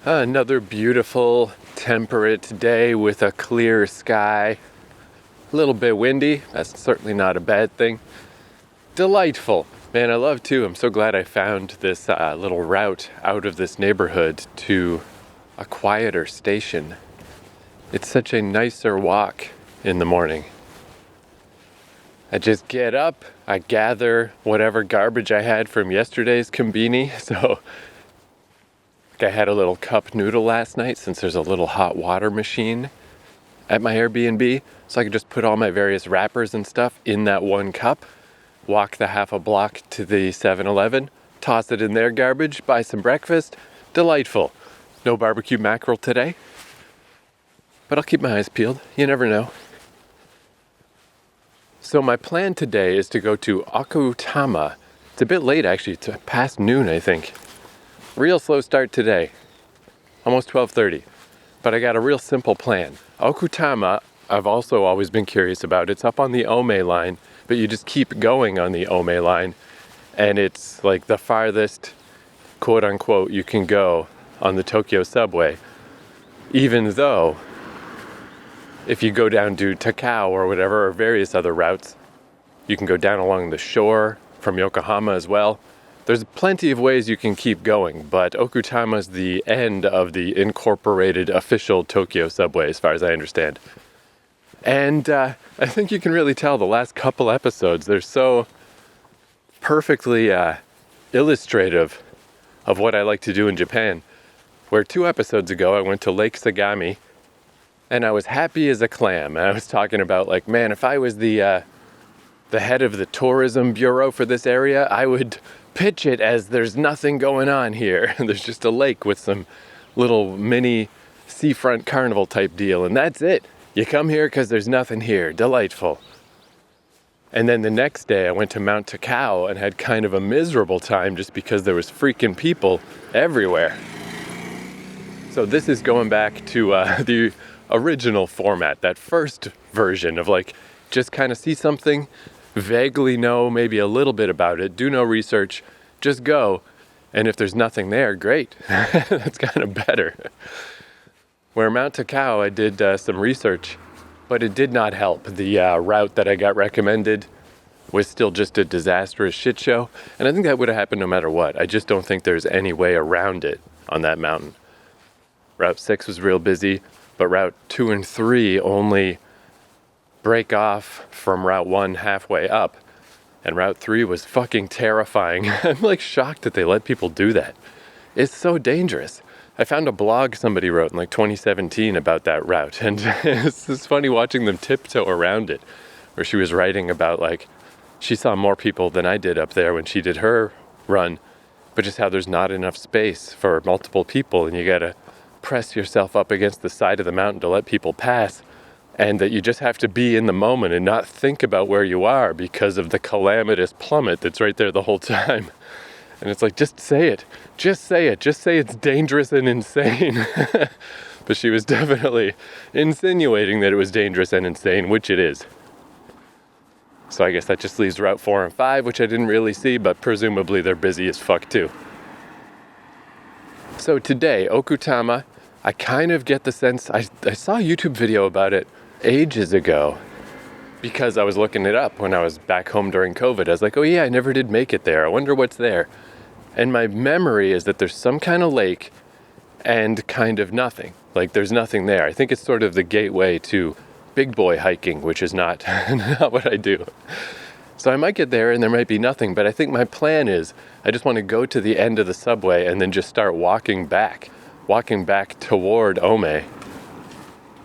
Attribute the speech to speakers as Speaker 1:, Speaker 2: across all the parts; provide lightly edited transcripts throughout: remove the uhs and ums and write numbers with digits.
Speaker 1: Another beautiful, temperate day with a clear sky. A little bit windy, that's certainly not a bad thing. Delightful. Man, I love too. I'm so glad I found this little route out of this neighborhood to a quieter station. It's such a nicer walk in the morning. I just get up, I gather whatever garbage I had from yesterday's combini. So I had a little cup noodle last night since there's a little hot water machine at my Airbnb. So I could just put all my various wrappers and stuff in that one cup, walk the half a block to the 7-Eleven, toss it in their garbage, buy some breakfast. Delightful. No barbecue mackerel today, but I'll keep my eyes peeled. You never know. So my plan today is to go to Okutama. It's a bit late actually, it's past noon I think. Real slow start today, almost 12:30, but I got a real simple plan. Okutama, I've also always been curious about. It's up on the Ome line, but you just keep going on the Ome line, and it's like the farthest, quote unquote, you can go on the Tokyo subway, even though if you go down to Takao or whatever, or various other routes, you can go down along the shore from Yokohama as well. There's plenty of ways you can keep going, but Okutama is the end of the incorporated official Tokyo subway, as far as I understand. And I think you can really tell the last couple episodes, they're so perfectly illustrative of what I like to do in Japan. Where 2 episodes ago, I went to Lake Sagami, and I was happy as a clam. And I was talking about, like, man, if I was the head of the tourism bureau for this area, I would pitch it as there's nothing going on here. There's just a lake with some little mini seafront carnival type deal, and that's it. You come here because there's nothing here. Delightful. And then the next day I went to Mount Takao and had kind of a miserable time just because there was freaking people everywhere. So this is going back to the original format, that first version of like, just kind of see something, vaguely know maybe a little bit about it, do no research, just go, and if there's nothing there, great. That's kind of better. Where Mount Takao, I did some research, but it did not help. The route that I got recommended was still just a disastrous shit show, and I think that would have happened no matter what. I just don't think there's any way around it on that mountain. Route 6 was real busy, but Route 2 and 3 only break off from Route 1 halfway up, and Route 3 was fucking terrifying. I'm like shocked that they let people do that. It's so dangerous. I found a blog somebody wrote in like 2017 about that route, and it's funny watching them tiptoe around it, where she was writing about like, she saw more people than I did up there when she did her run, but just how there's not enough space for multiple people, and you gotta press yourself up against the side of the mountain to let people pass. And that you just have to be in the moment and not think about where you are because of the calamitous plummet that's right there the whole time. And it's like, just say it. Just say it. Just say it's dangerous and insane. But she was definitely insinuating that it was dangerous and insane, which it is. So I guess that just leaves Route 4 and 5, which I didn't really see, but presumably they're busy as fuck too. So today, Okutama, I kind of get the sense, I saw a YouTube video about it ages ago because I was looking it up when I was back home during COVID. I was like, oh yeah, I never did make it there. I wonder what's there. And my memory is that there's some kind of lake and kind of nothing. Like there's nothing there. I think it's sort of the gateway to big boy hiking, which is not, not what I do. So I might get there and there might be nothing, but I think my plan is I just want to go to the end of the subway and then just start walking back toward Ome.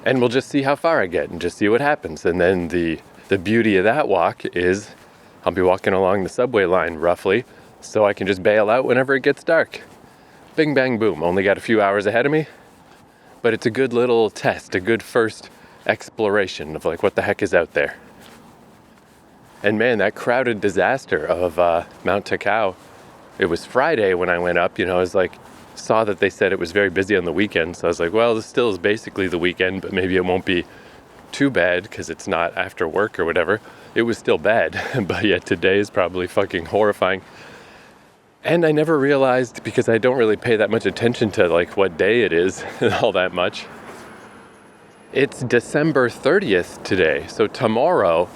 Speaker 1: And we'll just see how far I get and just see what happens. And then the beauty of that walk is I'll be walking along the subway line roughly, so I can just bail out whenever it gets dark. Bing, bang, boom. Only got a few hours ahead of me, but it's a good little test, a good first exploration of like what the heck is out there. And man, that crowded disaster of Mount Takao, it was Friday when I went up, I was like, saw that they said it was very busy on the weekend. So I was like, well, this still is basically the weekend, but maybe it won't be too bad because it's not after work or whatever. It was still bad, but yet today is probably fucking horrifying. And I never realized, because I don't really pay that much attention to like what day it is all that much. It's December 30th today. So tomorrow,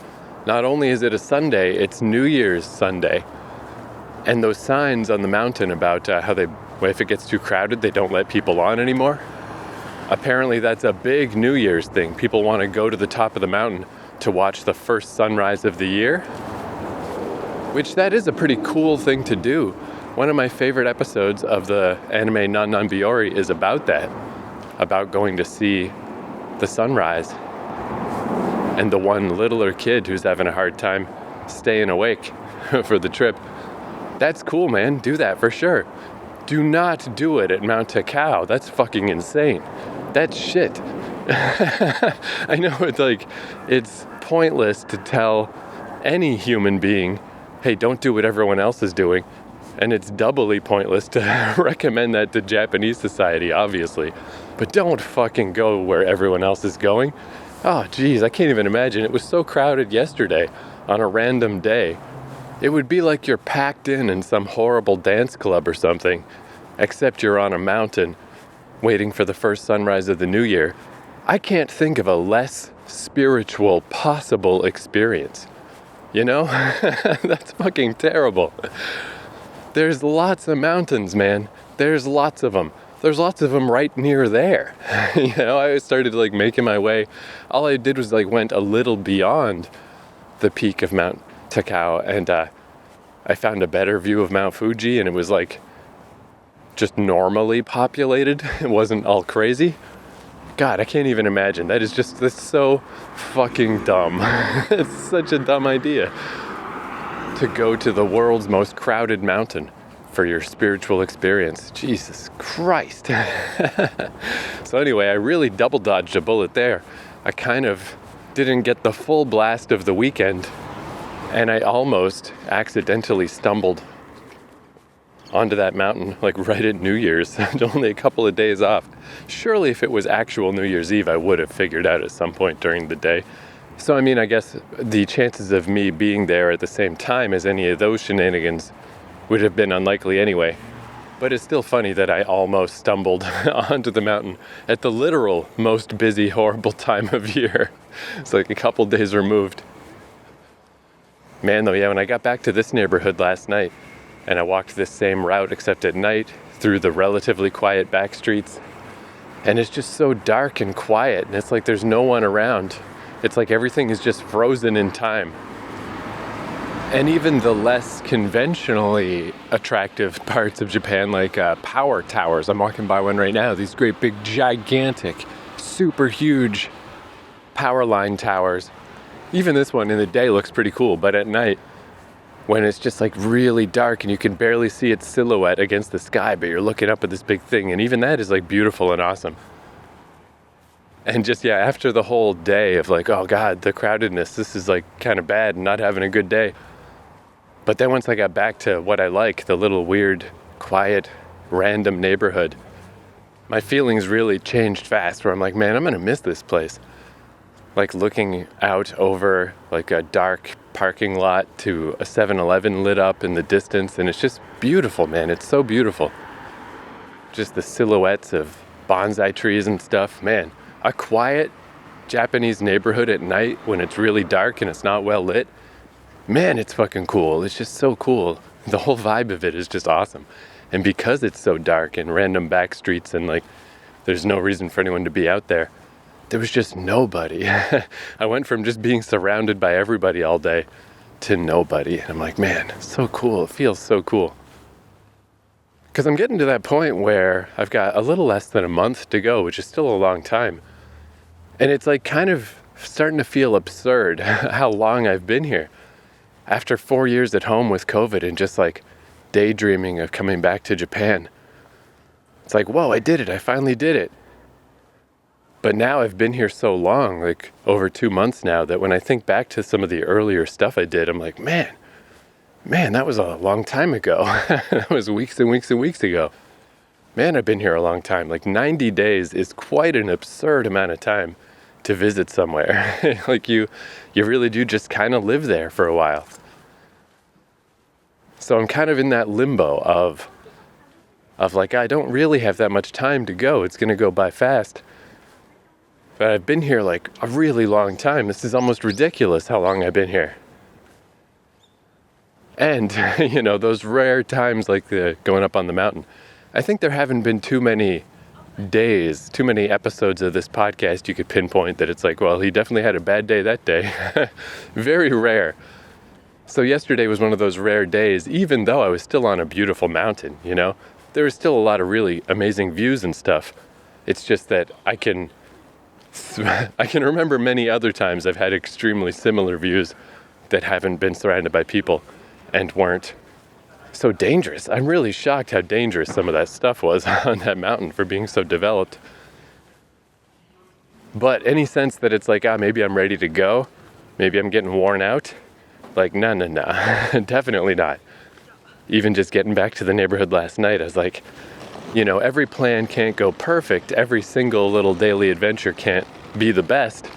Speaker 1: not only is it a Sunday, it's New Year's Sunday. And those signs on the mountain about how if it gets too crowded, they don't let people on anymore. Apparently that's a big New Year's thing. People want to go to the top of the mountain to watch the first sunrise of the year, which that is a pretty cool thing to do. One of my favorite episodes of the anime Non Biyori is about that, about going to see the sunrise and the one littler kid who's having a hard time staying awake for the trip. That's cool, man. Do that for sure. Do not do it at Mount Takao. That's fucking insane. That's shit. I know it's pointless to tell any human being, hey, don't do what everyone else is doing. And it's doubly pointless to recommend that to Japanese society, obviously. But don't fucking go where everyone else is going. Oh, geez, I can't even imagine. It was so crowded yesterday on a random day. It would be like you're packed in some horrible dance club or something, except you're on a mountain waiting for the first sunrise of the new year. I can't think of a less spiritual possible experience. You know? That's fucking terrible. There's lots of mountains, man. There's lots of them. There's lots of them right near there. You know, I started making my way. All I did was went a little beyond the peak of Mount Takao, and I found a better view of Mount Fuji, and it was just normally populated. It wasn't all crazy. God, I can't even imagine. That's so fucking dumb. It's such a dumb idea to go to the world's most crowded mountain for your spiritual experience. Jesus Christ. So anyway, I really double dodged a bullet there. I kind of didn't get the full blast of the weekend, and I almost accidentally stumbled onto that mountain right at New Year's, only a couple of days off. Surely if it was actual New Year's Eve, I would have figured out at some point during the day. So I mean, I guess the chances of me being there at the same time as any of those shenanigans would have been unlikely anyway. But it's still funny that I almost stumbled onto the mountain at the literal most busy, horrible time of year. It's a couple days removed. Man, though, yeah, when I got back to this neighborhood last night, and I walked this same route except at night through the relatively quiet back streets, and it's just so dark and quiet, and it's there's no one around. It's everything is just frozen in time. And even the less conventionally attractive parts of Japan, power towers. I'm walking by one right now. These great big, gigantic, super huge power line towers. Even this one in the day looks pretty cool, but at night, when it's just really dark and you can barely see its silhouette against the sky, but you're looking up at this big thing, and even that is beautiful and awesome. And just, yeah, after the whole day of oh God, the crowdedness, this is kind of bad and not having a good day. But then once I got back to what I like, the little weird, quiet, random neighborhood, my feelings really changed fast, where I'm man, I'm going to miss this place. Looking out over a dark parking lot to a 7-Eleven lit up in the distance, and it's just beautiful, man. It's so beautiful. Just the silhouettes of bonsai trees and stuff, man. A quiet Japanese neighborhood at night when it's really dark and it's not well lit, man, it's fucking cool. It's just so cool. The whole vibe of it is just awesome. And because it's so dark and random back streets and there's no reason for anyone to be out there, there was just nobody. I went from just being surrounded by everybody all day to nobody. And I'm man, so cool. It feels so cool. Because I'm getting to that point where I've got a little less than a month to go, which is still a long time. And it's kind of starting to feel absurd how long I've been here. After 4 years at home with COVID and just daydreaming of coming back to Japan. It's whoa, I did it. I finally did it. But now I've been here so long, over 2 months now, that when I think back to some of the earlier stuff I did, I'm man, that was a long time ago. That was weeks and weeks and weeks ago. Man, I've been here a long time. 90 days is quite an absurd amount of time to visit somewhere. You really do just kind of live there for a while. So I'm kind of in that limbo of like, I don't really have that much time to go. It's going to go by fast. But I've been here like a really long time. This is almost ridiculous how long I've been here. And, those rare times like the going up on the mountain, I think there haven't been too many days, too many episodes of this podcast you could pinpoint that it's like, well, he definitely had a bad day that day. Very rare. So yesterday was one of those rare days, even though I was still on a beautiful mountain, There was still a lot of really amazing views and stuff. It's just that I can remember many other times I've had extremely similar views that haven't been surrounded by people and weren't so dangerous. I'm really shocked how dangerous some of that stuff was on that mountain for being so developed. But any sense that it's like, maybe I'm ready to go, maybe I'm getting worn out, like, no, definitely not. Even just getting back to the neighborhood last night, I was like, every plan can't go perfect. Every single little daily adventure can't be the best.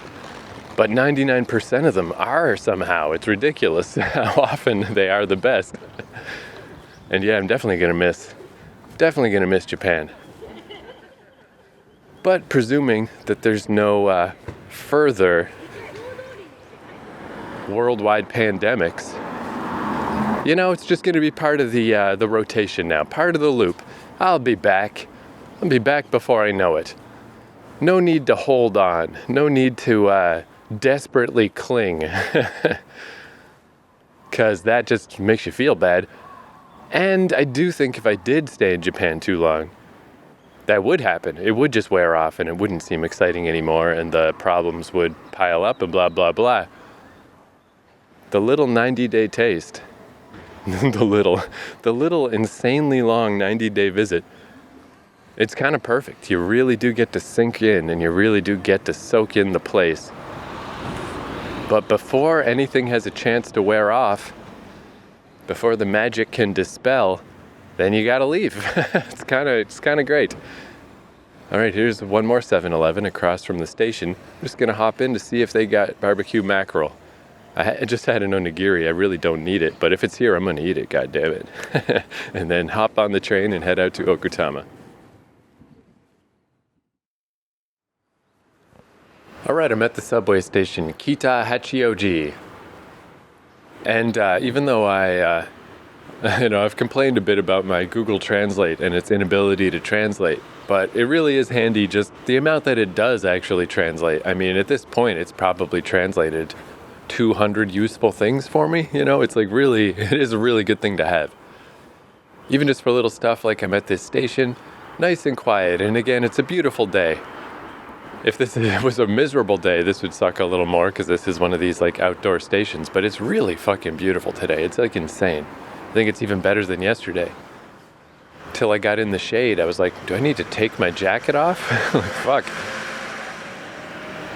Speaker 1: But 99% of them are somehow. It's ridiculous how often they are the best. And yeah, I'm definitely going to miss Japan. But presuming that there's no further worldwide pandemics, it's just going to be part of the rotation now, part of the loop. I'll be back before I know it. No need to hold on. No need to desperately cling. Because that just makes you feel bad. And I do think if I did stay in Japan too long, that would happen. It would just wear off and it wouldn't seem exciting anymore and the problems would pile up and blah, blah, blah. The little 90-day taste. the little insanely long 90-day visit. It's kind of perfect. You really do get to sink in and you really do get to soak in the place. But before anything has a chance to wear off, before the magic can dispel, then you gotta leave. It's kind of great. All right, here's one more 7-Eleven across from the station. I'm just gonna hop in to see if they got barbecue mackerel. I just had an onigiri. I really don't need it, but if it's here, I'm gonna eat it. God damn it! And then hop on the train and head out to Okutama. All right, I'm at the subway station, Kita Hachioji. And even though I've complained a bit about my Google Translate and its inability to translate, but it really is handy just the amount that it does actually translate. I mean, at this point, it's probably translated 200 useful things for me. It's like really, it is a really good thing to have. Even just for little stuff like I'm at this station, nice and quiet. And again, it's a beautiful day. If this was a miserable day, this would suck a little more because this is one of these like outdoor stations, but it's really fucking beautiful today. It's like insane. I think it's even better than yesterday. Till I got in the shade, I was like, do I need to take my jacket off? Like, fuck.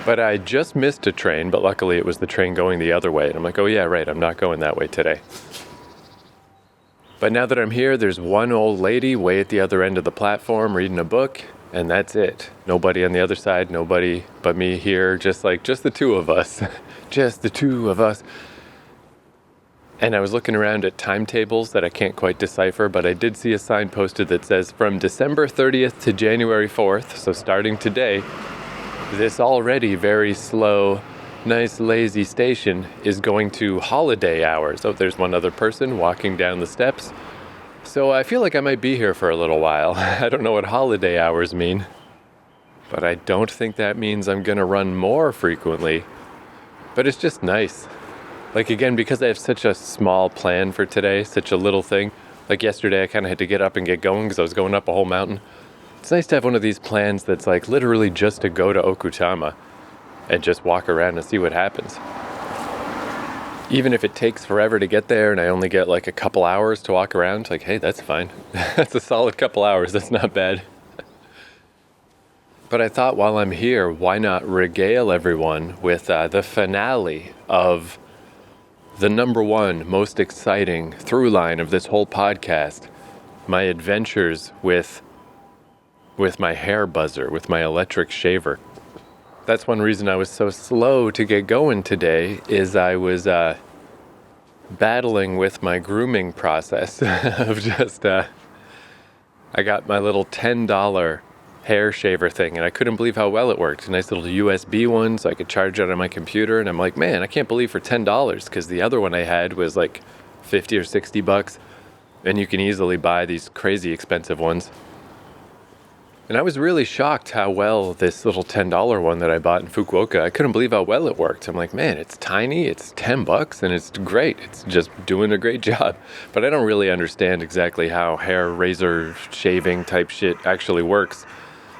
Speaker 1: But I just missed a train, but luckily it was the train going the other way. And I'm like, oh yeah, right, I'm not going that way today. But now that I'm here, there's one old lady way at the other end of the platform reading a book. And that's it. Nobody on the other side, nobody but me here, just the two of us. Just the two of us. And I was looking around at timetables that I can't quite decipher, but I did see a sign posted that says from December 30th to January 4th, so starting today, this already very slow, nice, lazy station is going to holiday hours. Oh, there's one other person walking down the steps. So I feel like I might be here for a little while. I don't know what holiday hours mean, but I don't think that means I'm going to run more frequently. But it's just nice. Like again, because I have such a small plan for today, such a little thing. Like yesterday, I kind of had to get up and get going because I was going up a whole mountain. It's nice to have one of these plans that's like literally just to go to Okutama and just walk around and see what happens. Even if it takes forever to get there and I only get like a couple hours to walk around, like, hey, that's fine. That's a solid couple hours. That's not bad. But I thought while I'm here, why not regale everyone with the finale of the number one most exciting through line of this whole podcast, my adventures with my hair buzzer, with my electric shaver. That's one reason I was so slow to get going today, is I was battling with my grooming process of just, I got my little $10 hair shaver thing, and I couldn't believe how well it worked. A nice little USB one, so I could charge it on my computer. And I'm like, man, I can't believe for $10, because the other one I had was like 50 or 60 bucks, and you can easily buy these crazy expensive ones. And I was really shocked how well this little $10 one that I bought in Fukuoka, I couldn't believe how well it worked. I'm like, man, it's tiny, it's 10 bucks, and it's great. It's just doing a great job. But I don't really understand exactly how hair razor shaving type shit actually works.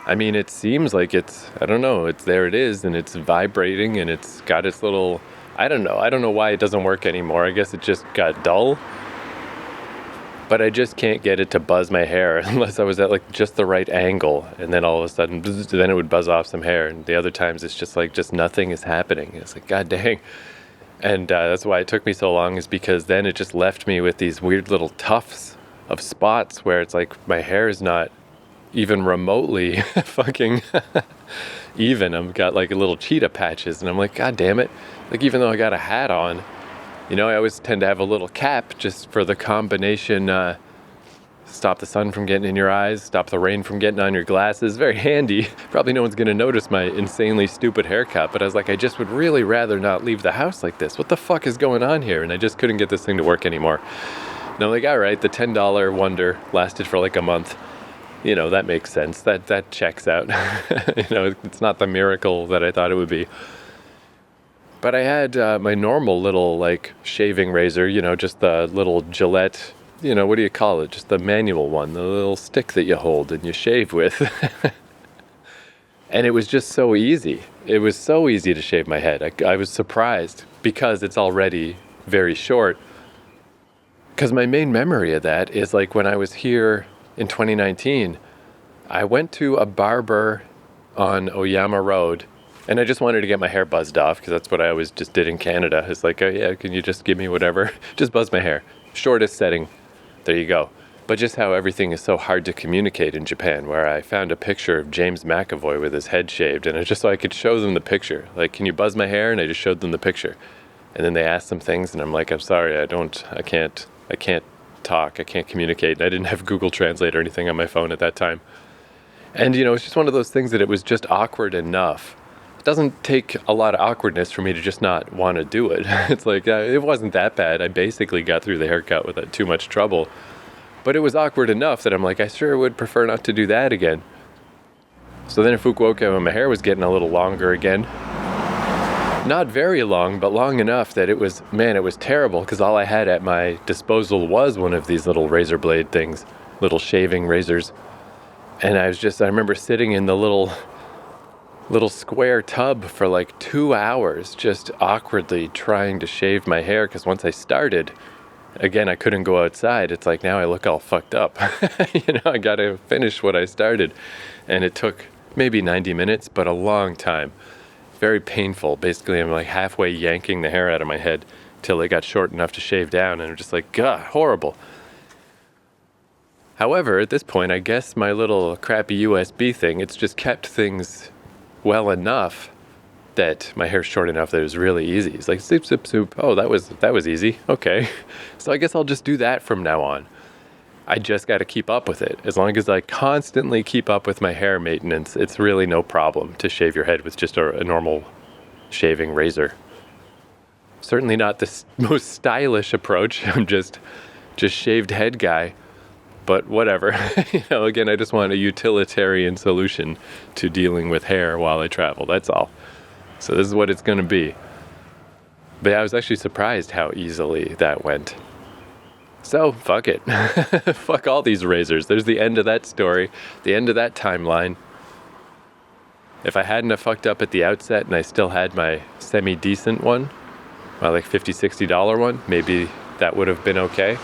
Speaker 1: I mean, it seems like it's, I don't know, it's there it is, and it's vibrating, and it's got its little, I don't know why it doesn't work anymore. I guess it just got dull. But I just can't get it to buzz my hair unless I was at like just the right angle, and then all of a sudden, then it would buzz off some hair. And the other times it's just like, just nothing is happening. It's like, god dang. And that's why it took me so long, is because then it just left me with these weird little tufts of spots where it's like my hair is not even remotely fucking even. I've got like little cheetah patches, and I'm like, god damn it. Like, even though I got a hat on, you know, I always tend to have a little cap just for the combination, stop the sun from getting in your eyes, stop the rain from getting on your glasses. Very handy. Probably no one's going to notice my insanely stupid haircut, but I was like, I just would really rather not leave the house like this. What the fuck is going on here? And I just couldn't get this thing to work anymore. And I'm like, all right, the $10 wonder lasted for like a month. You know, that makes sense. That checks out. You know, it's not the miracle that I thought it would be. But I had my normal little, like, shaving razor, you know, just the little Gillette, you know, what do you call it? Just the manual one, the little stick that you hold and you shave with. And it was just so easy. It was so easy to shave my head. I was surprised, because it's already very short. Because my main memory of that is, like, when I was here in 2019, I went to a barber on Oyama Road. And I just wanted to get my hair buzzed off, because that's what I always just did in Canada. It's like, oh yeah, can you just give me whatever? Just buzz my hair. Shortest setting. There you go. But just how everything is so hard to communicate in Japan, where I found a picture of James McAvoy with his head shaved, and it's just so I could show them the picture. Like, can you buzz my hair? And I just showed them the picture. And then they asked some things, and I'm like, I'm sorry, I can't talk, I can't communicate. And I didn't have Google Translate or anything on my phone at that time. And, you know, it's just one of those things that it was just awkward enough. It doesn't take a lot of awkwardness for me to just not want to do it. It's like, it wasn't that bad. I basically got through the haircut without too much trouble. But it was awkward enough that I'm like, I sure would prefer not to do that again. So then in Fukuoka, when my hair was getting a little longer again, not very long, but long enough that it was terrible, because all I had at my disposal was one of these little razor blade things, little shaving razors. And I remember sitting in the little square tub for like 2 hours, just awkwardly trying to shave my hair, because once I started, again, I couldn't go outside. It's like, now I look all fucked up. You know, I gotta finish what I started. And it took maybe 90 minutes, but a long time. Very painful. Basically, I'm like halfway yanking the hair out of my head till it got short enough to shave down, and I'm just like, God, horrible. However, at this point, I guess my little crappy USB thing, it's just kept things well enough that my hair's short enough that it was really easy. It's like, soup, soup, soup. Oh, that was easy. Okay. So I guess I'll just do that from now on. I just got to keep up with it. As long as I constantly keep up with my hair maintenance, it's really no problem to shave your head with just a normal shaving razor. Certainly not the most stylish approach. I'm just shaved head guy. But whatever, you know, again, I just want a utilitarian solution to dealing with hair while I travel. That's all. So this is what it's going to be. But I was actually surprised how easily that went. So, fuck it. Fuck all these razors. There's the end of that story, the end of that timeline. If I hadn't have fucked up at the outset and I still had my semi-decent one, my like $50, $60 one, maybe that would have been okay.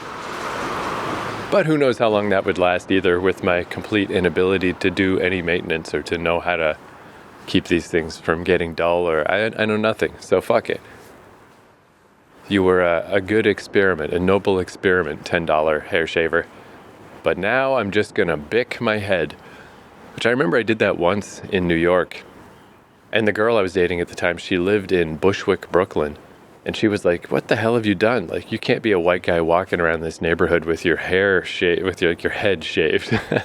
Speaker 1: But who knows how long that would last either, with my complete inability to do any maintenance or to know how to keep these things from getting dull, or I know nothing. So fuck it. You were a good experiment, a noble experiment, $10 hair shaver. But now I'm just gonna bick my head. Which I remember I did that once in New York. And the girl I was dating at the time, she lived in Bushwick, Brooklyn. And she was like, what the hell have you done? Like, you can't be a white guy walking around this neighborhood with your hair shaved, with your head shaved. And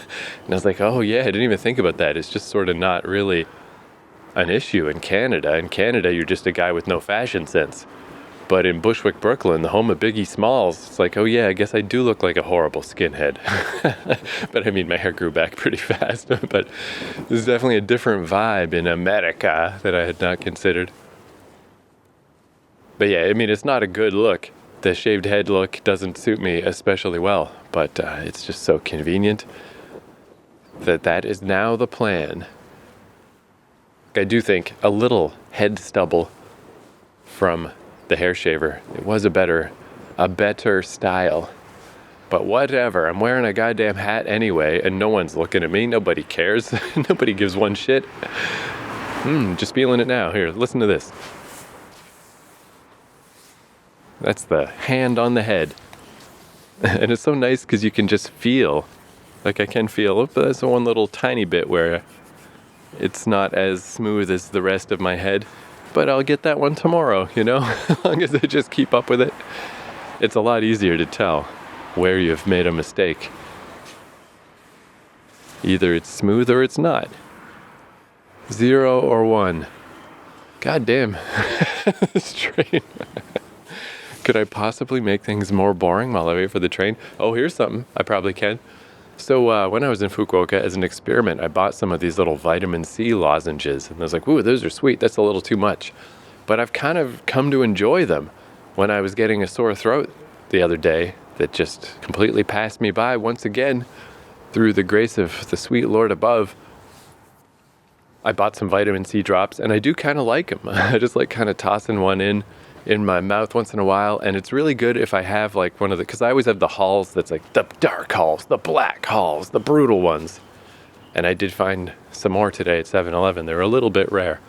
Speaker 1: I was like, oh yeah, I didn't even think about that. It's just sort of not really an issue in Canada. In Canada, you're just a guy with no fashion sense. But in Bushwick, Brooklyn, the home of Biggie Smalls, it's like, oh yeah, I guess I do look like a horrible skinhead. But I mean, my hair grew back pretty fast. But there's definitely a different vibe in America that I had not considered. But yeah, I mean, it's not a good look. The shaved head look doesn't suit me especially well. But it's just so convenient that is now the plan. I do think a little head stubble from the hair shaver, it was a better style. But whatever, I'm wearing a goddamn hat anyway, and no one's looking at me. Nobody cares. Nobody gives one shit. Just feeling it now. Here, listen to this. That's the hand on the head. And it's so nice because you can just feel, like I can feel, but there's one little tiny bit where it's not as smooth as the rest of my head. But I'll get that one tomorrow, you know, as long as I just keep up with it. It's a lot easier to tell where you've made a mistake. Either it's smooth or it's not. 0 or 1. God damn, this train. Could I possibly make things more boring while I wait for the train? Oh, here's something. I probably can. So when I was in Fukuoka, as an experiment, I bought some of these little vitamin C lozenges. And I was like, ooh, those are sweet. That's a little too much. But I've kind of come to enjoy them. When I was getting a sore throat the other day, that just completely passed me by once again, through the grace of the sweet Lord above, I bought some vitamin C drops, and I do kind of like them. I just like kind of tossing one in my mouth once in a while, and it's really good if I have like one of the, because I always have the Halls that's like the dark Halls, the black Halls, the brutal ones. And I did find some more today at 7-Eleven. They're a little bit rare.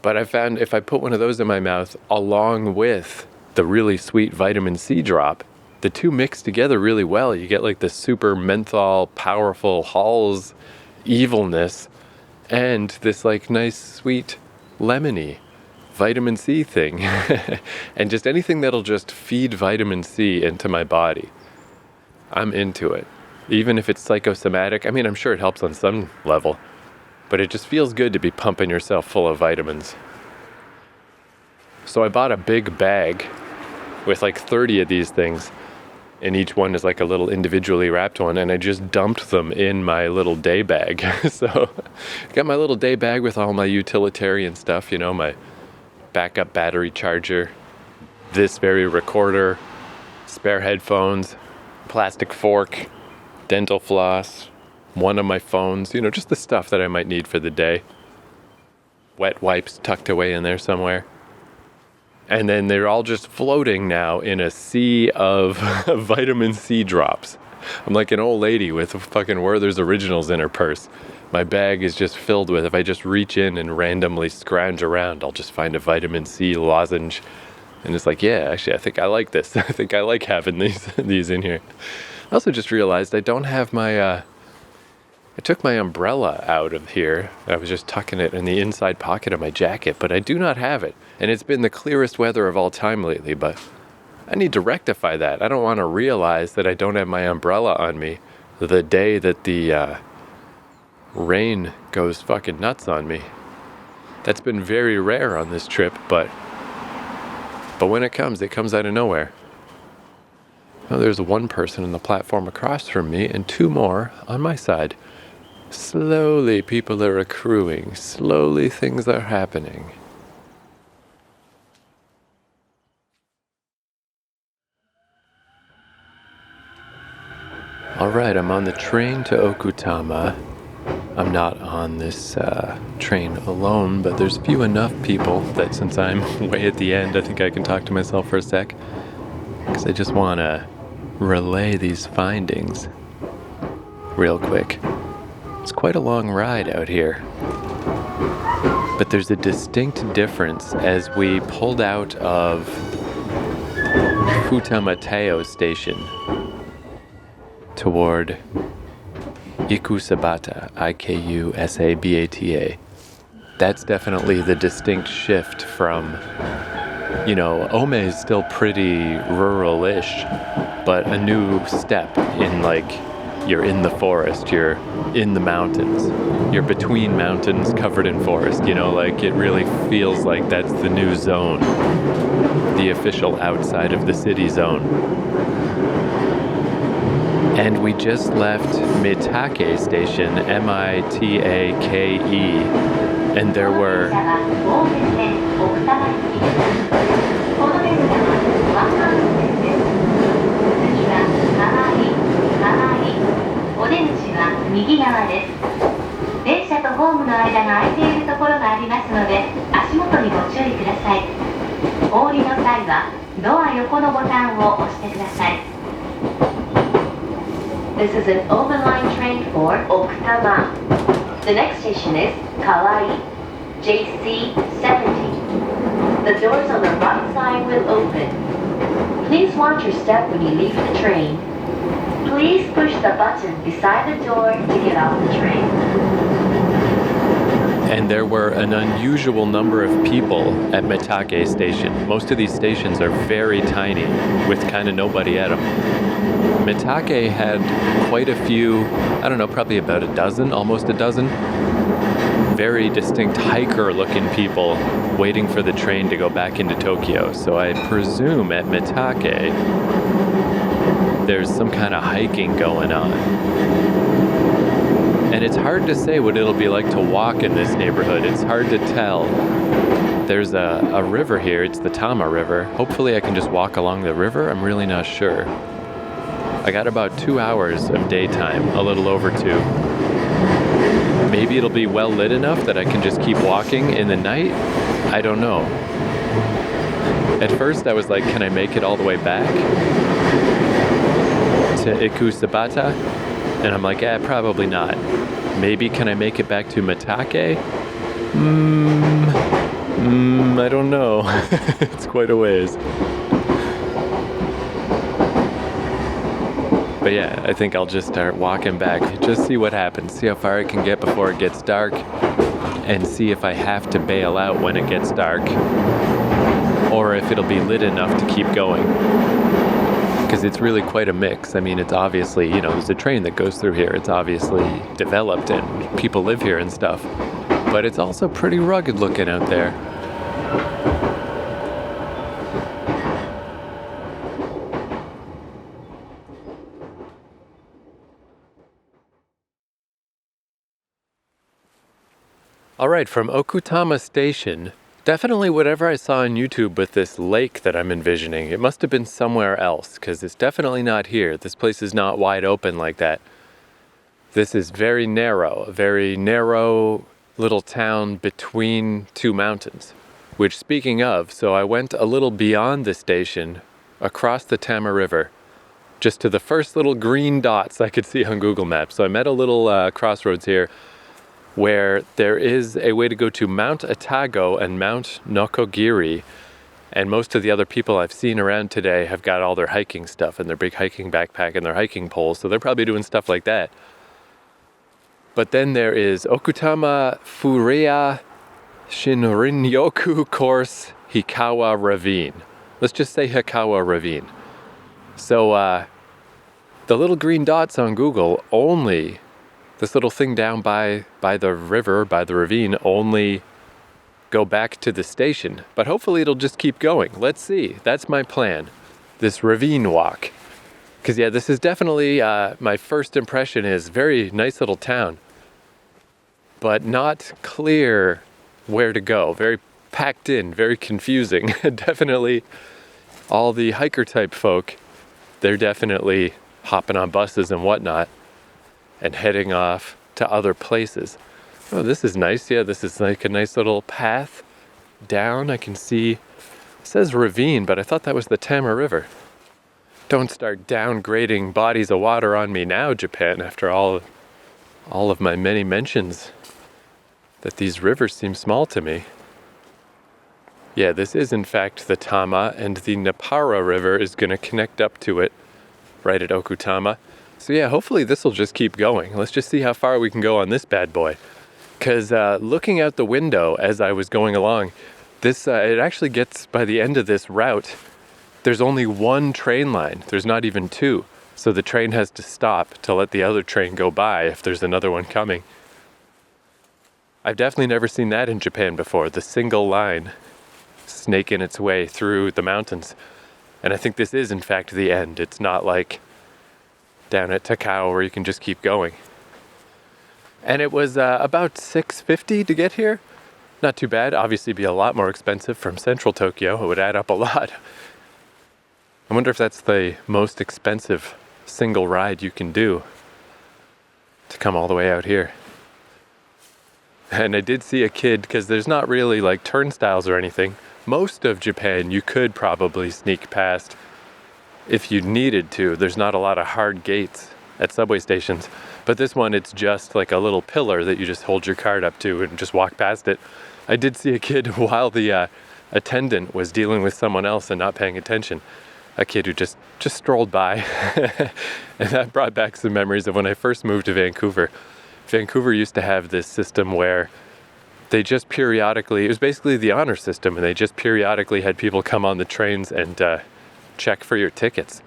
Speaker 1: But I found if I put one of those in my mouth along with the really sweet vitamin C drop, the two mix together really well. You get like the super menthol, powerful Halls evilness and this like nice sweet lemony vitamin C thing. And just anything that'll just feed vitamin C into my body, I'm into it. Even if it's psychosomatic, I mean, I'm sure it helps on some level, but it just feels good to be pumping yourself full of vitamins. So I bought a big bag with like 30 of these things, and each one is like a little individually wrapped one, and I just dumped them in my little day bag. So I got my little day bag with all my utilitarian stuff, you know, my backup battery charger, this very recorder, spare headphones, plastic fork, dental floss, one of my phones, you know, just the stuff that I might need for the day. Wet wipes tucked away in there somewhere. And then they're all just floating now in a sea of vitamin C drops. I'm like an old lady with fucking Werther's Originals in her purse. My bag is just filled with, if I just reach in and randomly scrounge around, I'll just find a vitamin C lozenge. And it's like, yeah, actually, I think I like this. I think I like having these in here. I also just realized I don't have my, I took my umbrella out of here. I was just tucking it in the inside pocket of my jacket, but I do not have it. And it's been the clearest weather of all time lately, but I need to rectify that. I don't want to realize that I don't have my umbrella on me the day that the rain goes fucking nuts on me. That's been very rare on this trip, but when it comes out of nowhere. Oh, there's one person on the platform across from me and two more on my side. Slowly people are accruing. Slowly things are happening. Alright, I'm on the train to Okutama. I'm not on this train alone, but there's few enough people that since I'm way at the end, I think I can talk to myself for a sec. Because I just want to relay these findings real quick. It's quite a long ride out here. But there's a distinct difference as we pulled out of Futamateo station toward Ikusabata, Ikusabata. That's definitely the distinct shift from You know, Ome is still pretty rural-ish, but a new step in, like, you're in the forest, you're in the mountains, you're between mountains covered in forest, you know, like it really feels like that's the new zone, the official outside of the city zone. And we just left Mitake Station, Mitake, and there were
Speaker 2: This is an overline train for Okutama. The next station is Kawai, JC70. The doors on the right side will open. Please watch your step when you leave the train. Please push the button beside the door to get off the train.
Speaker 1: And there were an unusual number of people at Mitake Station. Most of these stations are very tiny, with kind of nobody at them. Mitake had quite a few, I don't know, probably about a dozen, almost a dozen, very distinct hiker-looking people waiting for the train to go back into Tokyo. So I presume at Mitake, there's some kind of hiking going on. And it's hard to say what it'll be like to walk in this neighborhood. It's hard to tell. There's a river here. It's the Tama River. Hopefully I can just walk along the river. I'm really not sure. I got about 2 hours of daytime, a little over 2. Maybe it'll be well lit enough that I can just keep walking in the night. I don't know. At first I was like, can I make it all the way back to Ikusabata? And I'm like, probably not. Maybe can I make it back to Mitake? I don't know. It's quite a ways. But yeah, I think I'll just start walking back. Just see what happens. See how far I can get before it gets dark. And see if I have to bail out when it gets dark. Or if it'll be lit enough to keep going. Because it's really quite a mix. I mean, it's obviously, you know, there's a train that goes through here. It's obviously developed and people live here and stuff. But it's also pretty rugged looking out there. All right, from Okutama Station, definitely whatever I saw on YouTube with this lake that I'm envisioning, it must have been somewhere else, because it's definitely not here. This place is not wide open like that. This is very narrow, a very narrow little town between two mountains. Which, speaking of, so I went a little beyond the station, across the Tama River, just to the first little green dots I could see on Google Maps. So I'm at a little crossroads here, where there is a way to go to Mount Atago and Mount Nokogiri, and most of the other people I've seen around today have got all their hiking stuff and their big hiking backpack and their hiking poles, so they're probably doing stuff like that. But then there is Okutama Fureya Shinrin-yoku Course Hikawa Ravine. Let's just say Hikawa Ravine. So the little green dots on Google only, this little thing down by the river, by the ravine, only go back to the station. But hopefully it'll just keep going. Let's see. That's my plan. This ravine walk. Because yeah, this is definitely, my first impression is very nice little town. But not clear where to go. Very packed in, very confusing. Definitely all the hiker type folk, they're definitely hopping on buses and whatnot and heading off to other places. Oh, this is nice. Yeah, this is like a nice little path down. I can see, it says ravine, but I thought that was the Tama River. Don't start downgrading bodies of water on me now, Japan, after all of my many mentions that these rivers seem small to me. Yeah, this is in fact the Tama, and the Napara River is going to connect up to it right at Okutama. So yeah, hopefully this will just keep going. Let's just see how far we can go on this bad boy. Because looking out the window as I was going along, This it actually gets, by the end of this route, there's only one train line. There's not even two. So the train has to stop to let the other train go by if there's another one coming. I've definitely never seen that in Japan before, the single line snaking its way through the mountains. And I think this is, in fact, the end. It's not like down at Takao where you can just keep going. And it was about $6.50 to get here. Not too bad. Obviously, be a lot more expensive from central Tokyo. It would add up a lot. I wonder if that's the most expensive single ride you can do to come all the way out here. And I did see a kid, because there's not really like turnstiles or anything. Most of Japan you could probably sneak past if you needed to. There's not a lot of hard gates at subway stations. But this one, it's just like a little pillar that you just hold your card up to and just walk past it. I did see a kid while the attendant was dealing with someone else and not paying attention. A kid who just strolled by. And that brought back some memories of when I first moved to Vancouver. Vancouver used to have this system where they just periodically, it was basically the honor system, and they just periodically had people come on the trains and check for your tickets.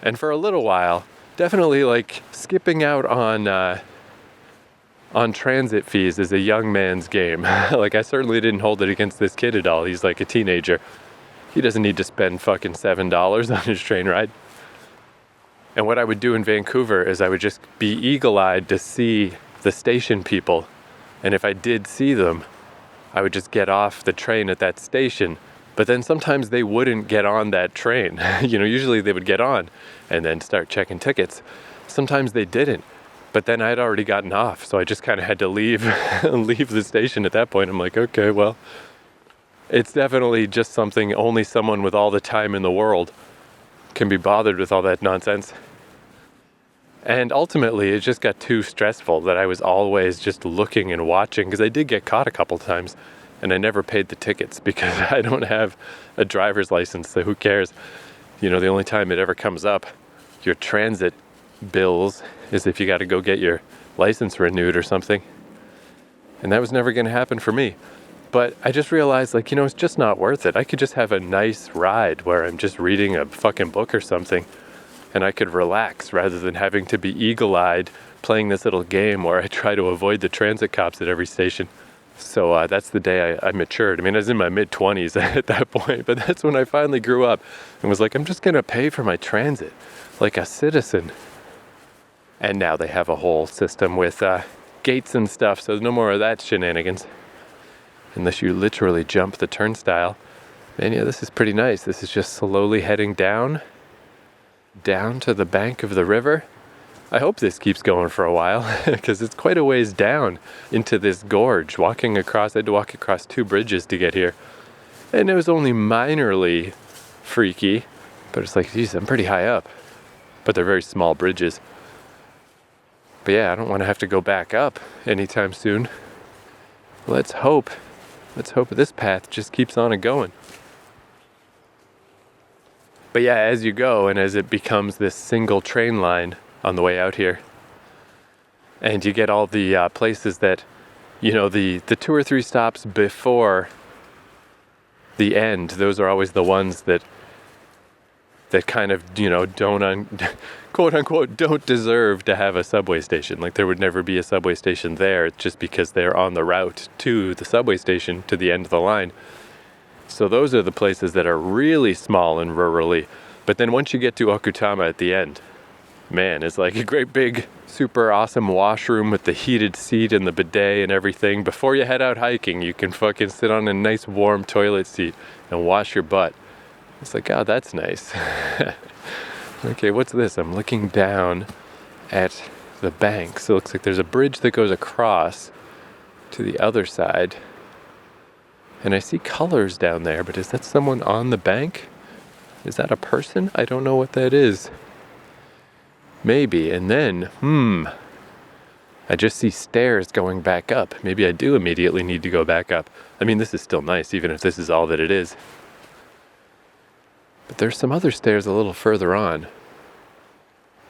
Speaker 1: And for a little while, definitely like skipping out on transit fees is a young man's game. Like, I certainly didn't hold it against this kid at all. He's like a teenager. He doesn't need to spend fucking $7 on his train ride. And what I would do in Vancouver is I would just be eagle-eyed to see the station people. And if I did see them, I would just get off the train at that station. But then sometimes they wouldn't get on that train. Usually they would get on and then start checking tickets. Sometimes they didn't. But then I'd already gotten off, so I just kind of had to leave the station at that point. I'm like, okay, well, it's definitely just something only someone with all the time in the world can be bothered with all that nonsense. And ultimately, it just got too stressful that I was always just looking and watching, because I did get caught a couple times, and I never paid the tickets because I don't have a driver's license, so who cares? The only time it ever comes up, your transit bills, is if you got to go get your license renewed or something. And that was never going to happen for me. But I just realized, it's just not worth it. I could just have a nice ride where I'm just reading a fucking book or something, and I could relax rather than having to be eagle-eyed playing this little game where I try to avoid the transit cops at every station. So that's the day I matured. I mean, I was in my mid-20s at that point, but that's when I finally grew up and was like, I'm just going to pay for my transit like a citizen. And now they have a whole system with gates and stuff, so no more of that shenanigans. Unless you literally jump the turnstile. And yeah, this is pretty nice. This is just slowly heading down to the bank of the river. I hope this keeps going for a while, because it's quite a ways down into this gorge. I had to walk across 2 bridges to get here. And it was only minorly freaky, but it's like, geez, I'm pretty high up. But they're very small bridges. But yeah, I don't want to have to go back up anytime soon. Let's hope this path just keeps on and going. But yeah, as you go and as it becomes this single train line on the way out here, and you get all the places that, the 2 or 3 stops before the end, those are always the ones that kind of, don't, quote unquote, don't deserve to have a subway station. Like, there would never be a subway station there just because they're on the route to the subway station to the end of the line. So those are the places that are really small and rurally. But then once you get to Okutama at the end, man, it's like a great big, super awesome washroom with the heated seat and the bidet and everything. Before you head out hiking, you can fucking sit on a nice warm toilet seat and wash your butt. It's like, oh, that's nice. Okay, what's this? I'm looking down at the bank. So it looks like there's a bridge that goes across to the other side. And I see colors down there, but is that someone on the bank? Is that a person? I don't know what that is. Maybe. And then, I just see stairs going back up. Maybe I do immediately need to go back up. I mean, this is still nice, even if this is all that it is. But there's some other stairs a little further on.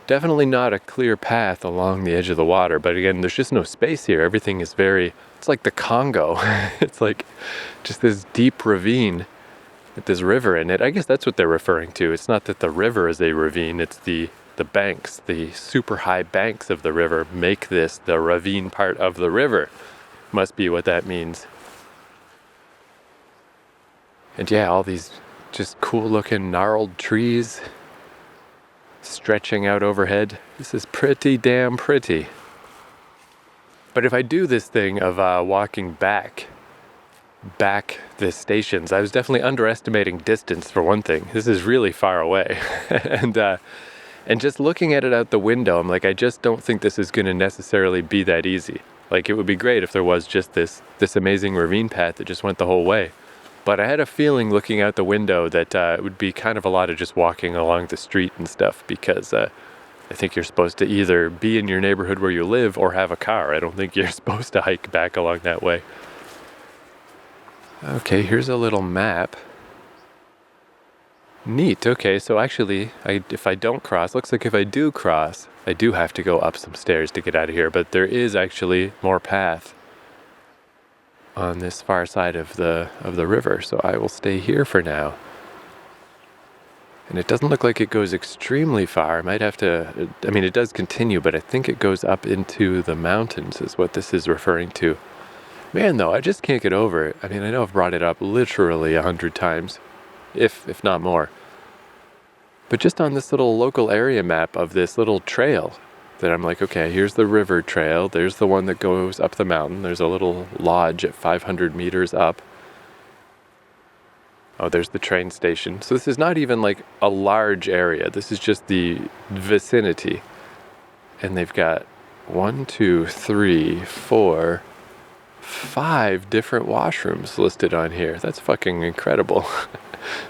Speaker 1: Definitely not a clear path along the edge of the water, but again, there's just no space here. Everything is very It's like the Congo. It's like just this deep ravine with this river in it. I guess that's what they're referring to. It's not that the river is a ravine, it's the banks, the super high banks of the river make this the ravine part of the river. Must be what that means. And yeah, all these just cool looking gnarled trees stretching out overhead. This is pretty damn pretty. But if I do this thing of walking back the stations, I was definitely underestimating distance for one thing. This is really far away. And just looking at it out the window, I'm like, I just don't think this is going to necessarily be that easy. Like, it would be great if there was just this amazing ravine path that just went the whole way. But I had a feeling looking out the window that it would be kind of a lot of just walking along the street and stuff, because I think you're supposed to either be in your neighborhood where you live or have a car. I don't think you're supposed to hike back along that way. Okay, here's a little map. Neat. Okay, so actually, if I don't cross, looks like if I do cross, I do have to go up some stairs to get out of here, but there is actually more path on this far side of the river, so I will stay here for now. And it doesn't look like it goes extremely far. I might have to, I mean, it does continue, but I think it goes up into the mountains is what this is referring to. Man, though, I just can't get over it. I mean, I know I've brought it up literally 100 times, if not more. But just on this little local area map of this little trail that I'm like, okay, here's the river trail. There's the one that goes up the mountain. There's a little lodge at 500 meters up. Oh, there's the train station. So this is not even like a large area. This is just the vicinity. And they've got 1, 2, 3, 4, 5 different washrooms listed on here. That's fucking incredible.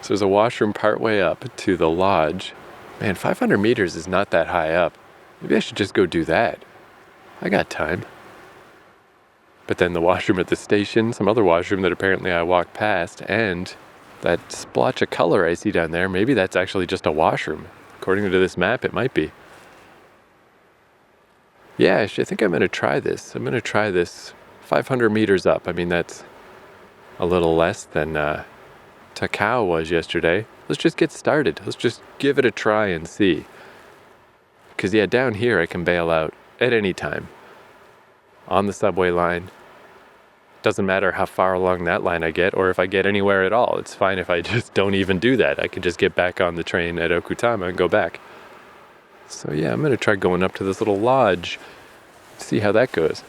Speaker 1: So there's a washroom partway up to the lodge. Man, 500 meters is not that high up. Maybe I should just go do that. I got time. But then the washroom at the station, some other washroom that apparently I walked past, and that splotch of color I see down there, maybe that's actually just a washroom. According to this map, it might be. Yeah, I think I'm going to try this. I'm going to try this 500 meters up. I mean, that's a little less than Takao was yesterday. Let's just get started. Let's just give it a try and see. Because yeah, down here I can bail out at any time. On the subway line. Doesn't matter how far along that line I get, or if I get anywhere at all. It's fine if I just don't even do that. I can just get back on the train at Okutama and go back. So yeah, I'm going to try going up to this little lodge. See how that goes.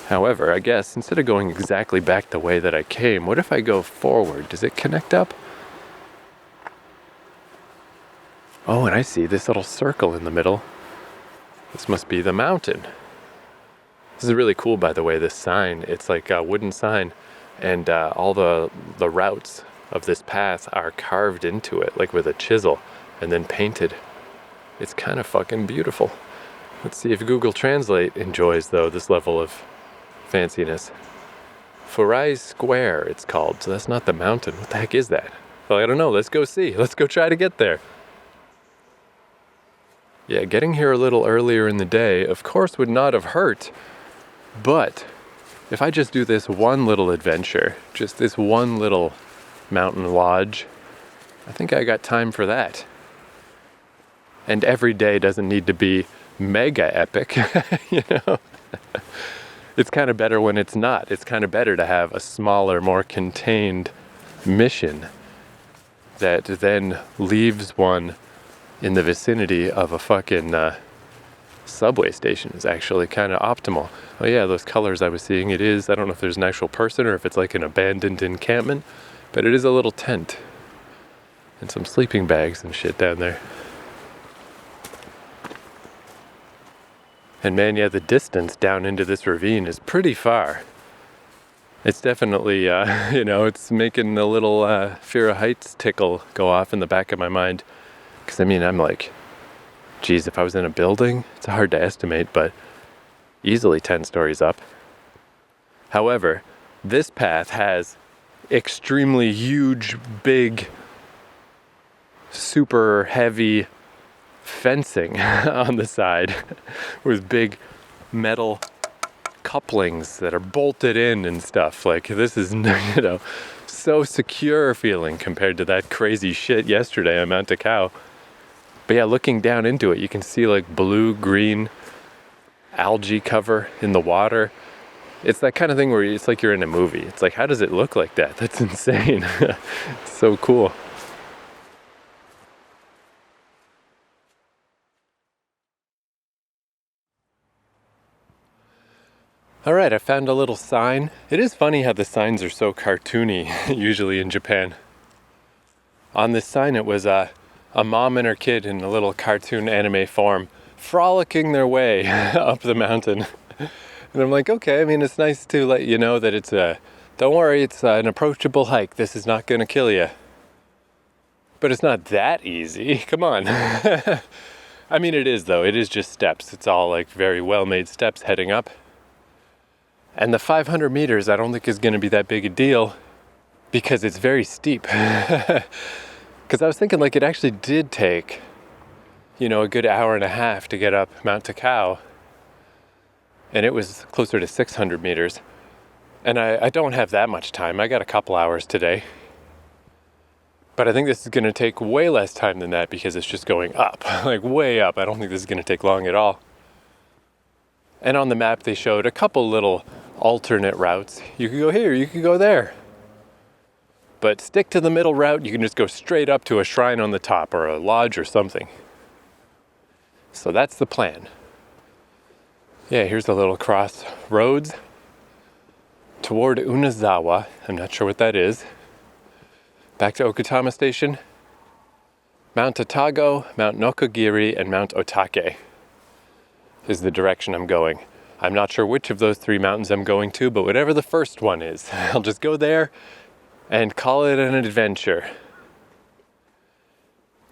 Speaker 1: However, I guess, instead of going exactly back the way that I came, what if I go forward? Does it connect up? Oh, and I see this little circle in the middle. This must be the mountain. This is really cool, by the way, this sign. It's like a wooden sign, and all the routes of this path are carved into it, like with a chisel, and then painted. It's kind of fucking beautiful. Let's see if Google Translate enjoys, though, this level of fanciness. Furai Square, it's called. So that's not the mountain. What the heck is that? Well, I don't know. Let's go see. Let's go try to get there. Yeah, getting here a little earlier in the day, of course, would not have hurt. But if I just do this one little adventure, just this one little mountain lodge, I think I got time for that. And every day doesn't need to be mega epic, you know? It's kind of better when it's not. It's kind of better to have a smaller, more contained mission that then leaves one in the vicinity of a fucking subway station. Is actually kind of optimal. Oh yeah, those colors I was seeing, it is, I don't know if there's an actual person or if it's like an abandoned encampment, but it is a little tent and some sleeping bags and shit down there. And man, yeah, the distance down into this ravine is pretty far. It's definitely, it's making a little fear of heights tickle go off in the back of my mind. Because, I mean, I'm like, geez, if I was in a building, it's hard to estimate, but easily 10 stories up. However, this path has extremely huge, big, super heavy fencing on the side with big metal couplings that are bolted in and stuff. Like, this is, so secure feeling compared to that crazy shit yesterday on Mount Takao. But yeah, looking down into it, you can see like blue-green algae cover in the water. It's that kind of thing where it's like you're in a movie. It's like, how does it look like that? That's insane. It's so cool. All right, I found a little sign. It is funny how the signs are so cartoony, usually in Japan. On this sign, it was a mom and her kid in a little cartoon anime form, frolicking their way up the mountain. And I'm like, okay, I mean, it's nice to let you know that don't worry, it's an approachable hike. This is not gonna kill you. But it's not that easy, come on. I mean, it is though, it is just steps. It's all like very well-made steps heading up. And the 500 meters I don't think is going to be that big a deal because it's very steep. Because I was thinking like it actually did take, a good hour and a half to get up Mount Takao. And it was closer to 600 meters. And I don't have that much time. I got a couple hours today. But I think this is going to take way less time than that because it's just going up, like way up. I don't think this is going to take long at all. And on the map they showed a couple little alternate routes. You could go here, you could go there. But stick to the middle route, you can just go straight up to a shrine on the top or a lodge or something. So that's the plan. Yeah, here's the little crossroads toward Unazawa. I'm not sure what that is. Back to Okutama Station. Mount Otago, Mount Nokogiri, and Mount Otake is the direction I'm going. I'm not sure which of those 3 mountains I'm going to, but whatever the first one is, I'll just go there and call it an adventure.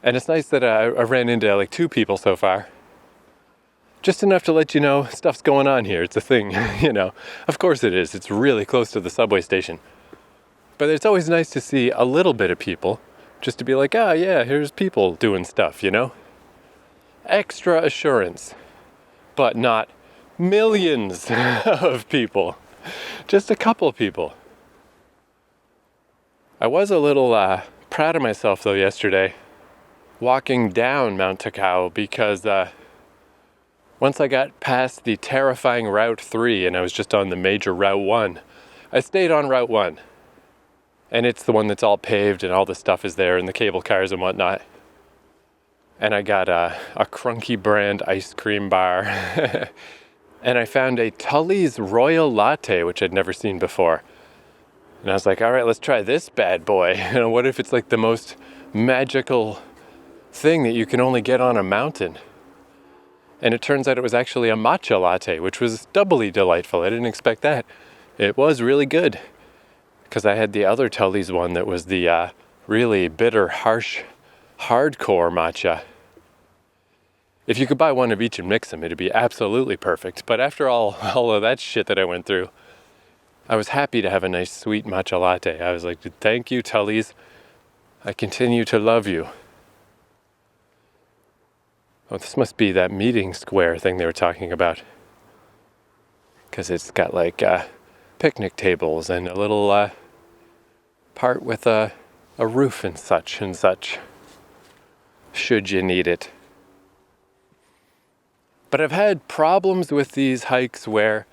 Speaker 1: And it's nice that I ran into like 2 people so far. Just enough to let you know stuff's going on here. It's a thing, Of course it is. It's really close to the subway station. But it's always nice to see a little bit of people, just to be like, yeah, here's people doing stuff, Extra assurance. But not millions of people. Just a couple people. I was a little proud of myself though yesterday, walking down Mount Takao because once I got past the terrifying Route 3 and I was just on the major Route 1, I stayed on Route 1. And it's the one that's all paved and all the stuff is there and the cable cars and whatnot. And I got a Crunky brand ice cream bar. And I found a Tully's Royal Latte, which I'd never seen before. And I was like, all right, let's try this bad boy. What if it's like the most magical thing that you can only get on a mountain? And it turns out it was actually a matcha latte, which was doubly delightful. I didn't expect that. It was really good. Because I had the other Tully's one that was the really bitter, harsh, hardcore matcha. If you could buy one of each and mix them, it'd be absolutely perfect. But after all of that shit that I went through, I was happy to have a nice sweet matcha latte. I was like, thank you, Tully's. I continue to love you. Oh, this must be that meeting square thing they were talking about. Because it's got like picnic tables and a little part with a roof and such, should you need it. But I've had problems with these hikes where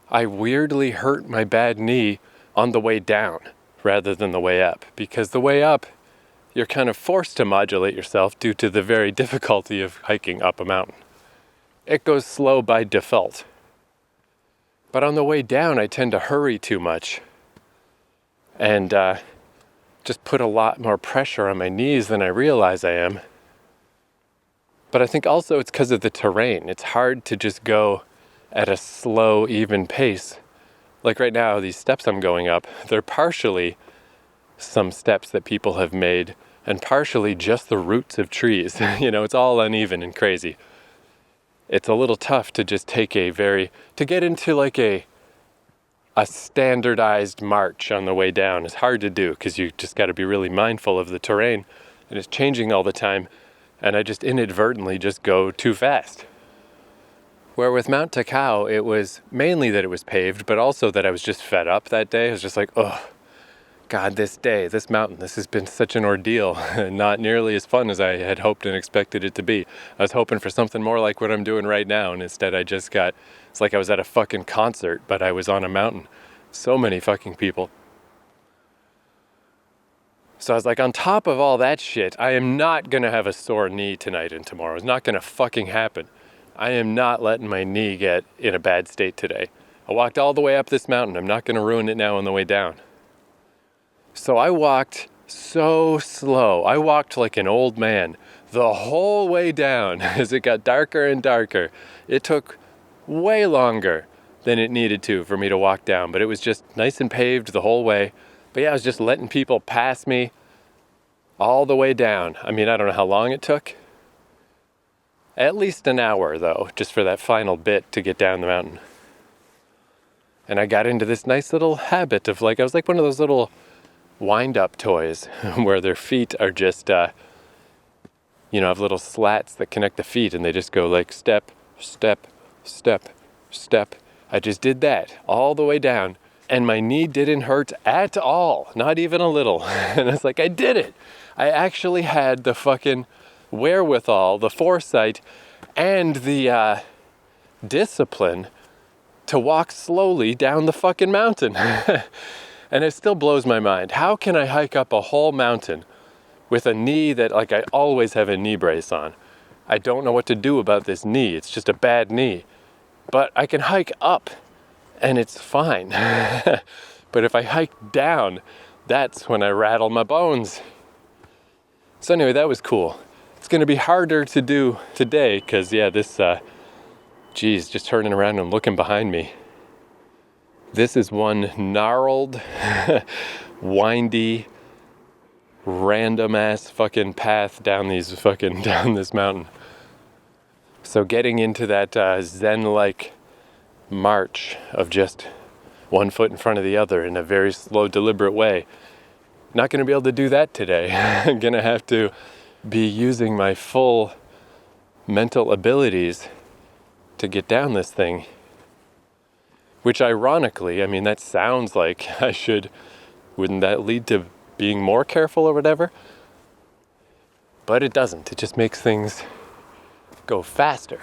Speaker 1: I weirdly hurt my bad knee on the way down rather than the way up. Because the way up, you're kind of forced to modulate yourself due to the very difficulty of hiking up a mountain. It goes slow by default. But on the way down, I tend to hurry too much and just put a lot more pressure on my knees than I realize I am. But I think also it's because of the terrain. It's hard to just go at a slow, even pace. Like right now, these steps I'm going up, they're partially some steps that people have made and partially just the roots of trees. It's all uneven and crazy. It's a little tough to just take to get into like a standardized march on the way down. It's hard to do because you just got to be really mindful of the terrain and it's changing all the time. And I just inadvertently just go too fast. Where with Mount Takao, it was mainly that it was paved, but also that I was just fed up that day. I was just like, oh, God, this day, this mountain, this has been such an ordeal, and not nearly as fun as I had hoped and expected it to be. I was hoping for something more like what I'm doing right now, and instead I just got, it's like I was at a fucking concert, but I was on a mountain. So many fucking people. So I was like, on top of all that shit, I am not gonna have a sore knee tonight and tomorrow. It's not gonna fucking happen. I am not letting my knee get in a bad state today. I walked all the way up this mountain. I'm not gonna ruin it now on the way down. So I walked so slow. I walked like an old man the whole way down as it got darker and darker. It took way longer than it needed to for me to walk down, but it was just nice and paved the whole way. But yeah, I was just letting people pass me all the way down. I mean, I don't know how long it took. At least an hour though, just for that final bit to get down the mountain. And I got into this nice little habit of I was like one of those little wind-up toys where their feet are just, have little slats that connect the feet and they just go like step, step, step, step. I just did that all the way down and my knee didn't hurt at all, not even a little. And it's like, I did it. I actually had the fucking wherewithal, the foresight, and the discipline to walk slowly down the fucking mountain. And it still blows my mind. How can I hike up a whole mountain with a knee that, I always have a knee brace on? I don't know what to do about this knee. It's just a bad knee. But I can hike up and it's fine. But if I hike down, that's when I rattle my bones. So anyway, that was cool. It's going to be harder to do today because, this, just turning around and looking behind me. This is one gnarled, windy, random-ass fucking path down this mountain. So getting into that zen-like march of just one foot in front of the other in a very slow, deliberate way. Not going to be able to do that today. I'm going to have to be using my full mental abilities to get down this thing. Which ironically, that sounds like wouldn't that lead to being more careful or whatever? But it doesn't. It just makes things go faster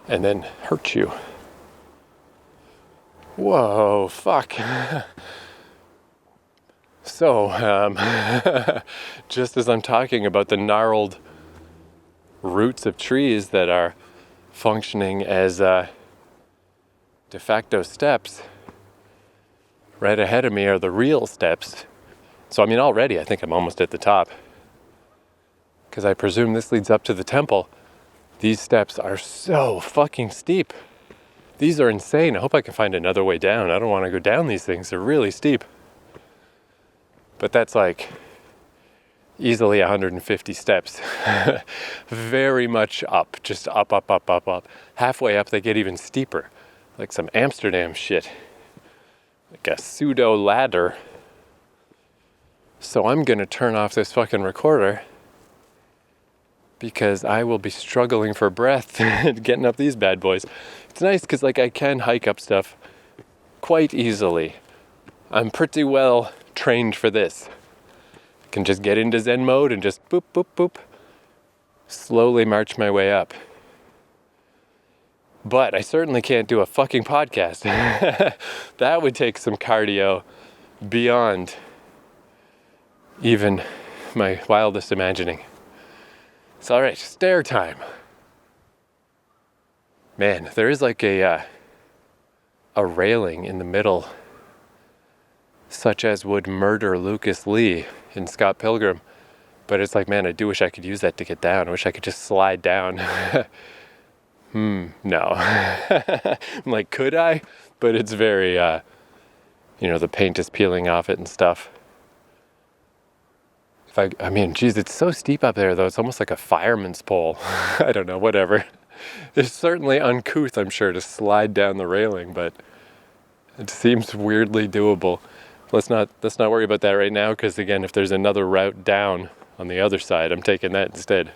Speaker 1: and then hurt you. Whoa, fuck. So, just as I'm talking about the gnarled roots of trees that are functioning as de facto steps, right ahead of me are the real steps. So already I think I'm almost at the top. Because I presume this leads up to the temple. These steps are so fucking steep. These are insane. I hope I can find another way down. I don't want to go down these things. They're really steep. But that's easily 150 steps. Very much up. Just up, up, up, up, up. Halfway up they get even steeper. Like some Amsterdam shit. Like a pseudo ladder. So I'm gonna turn off this fucking recorder because I will be struggling for breath getting up these bad boys. It's nice because I can hike up stuff quite easily. I'm pretty well trained for this. I can just get into Zen mode and just boop, boop, boop. Slowly march my way up. But I certainly can't do a fucking podcast. That would take some cardio beyond even my wildest imagining. So alright, stair time. Man, there is a railing in the middle, such as would murder Lucas Lee in Scott Pilgrim. But it's man, I do wish I could use that to get down. I wish I could just slide down. No. I'm could I? But it's very, the paint is peeling off it and stuff. Geez, it's so steep up there, though. It's almost like a fireman's pole. I don't know, whatever. It's certainly uncouth, I'm sure, to slide down the railing, but it seems weirdly doable. Let's not worry about that right now, because again, if there's another route down on the other side, I'm taking that instead.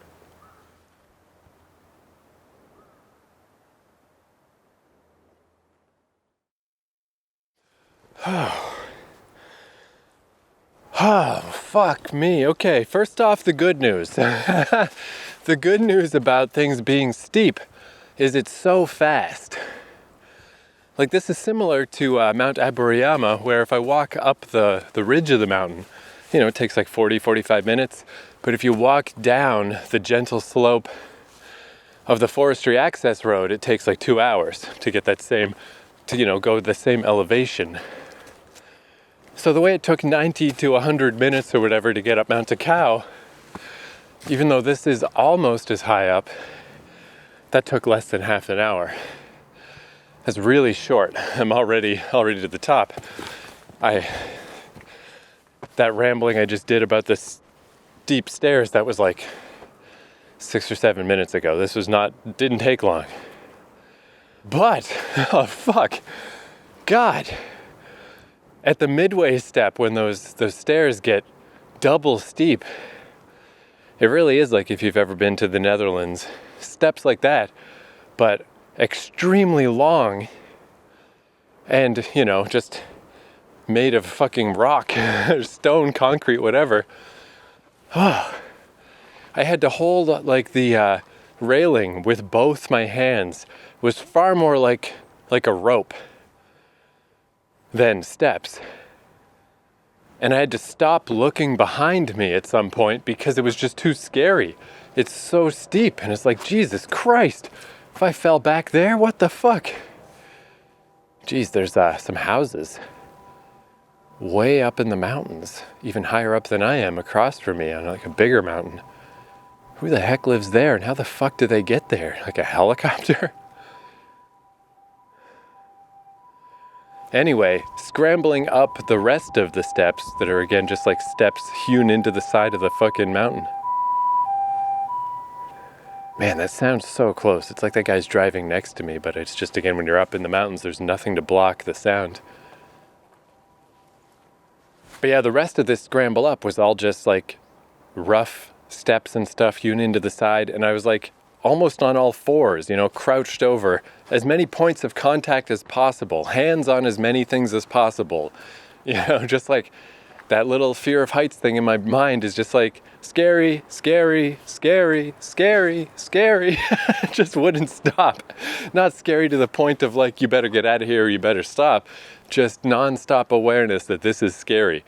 Speaker 1: Oh, fuck me. Okay, first off, the good news. The good news about things being steep is it's so fast. Like, this is similar to Mount Aburiyama, where if I walk up the ridge of the mountain, it takes like 45 minutes. But if you walk down the gentle slope of the forestry access road, it takes like 2 hours to get that same, go the same elevation. So the way it took 90 to 100 minutes or whatever to get up Mount Takao, even though this is almost as high up, that took less than half an hour. That's really short. I'm already to the top. That rambling I just did about the steep stairs, that was like 6 or 7 minutes ago. This didn't take long. But, oh fuck, God. At the midway step, when those stairs get double steep, it really is like if you've ever been to the Netherlands. Steps like that, but extremely long and, just made of fucking rock, stone, concrete, whatever. Oh, I had to hold like the railing with both my hands. It was far more like a rope than steps. And I had to stop looking behind me at some point because it was just too scary. It's so steep, and it's like, Jesus Christ, if I fell back there, what the fuck? Geez, there's some houses way up in the mountains, even higher up than I am, across from me on like a bigger mountain. Who the heck lives there, and how the fuck do they get there? Like a helicopter? Anyway, scrambling up the rest of the steps that are again just like steps hewn into the side of the fucking mountain. Man, that sounds so close. It's like that guy's driving next to me, but it's just, again, when you're up in the mountains, there's nothing to block the sound. But yeah, the rest of this scramble up was all just like rough steps and stuff hewn into the side, and I was like almost on all fours, crouched over, as many points of contact as possible, hands on as many things as possible. Just like that little fear of heights thing in my mind is just like, scary, scary, scary, scary, scary. It just wouldn't stop. Not scary to the point of like, you better get out of here or you better stop. Just nonstop awareness that this is scary.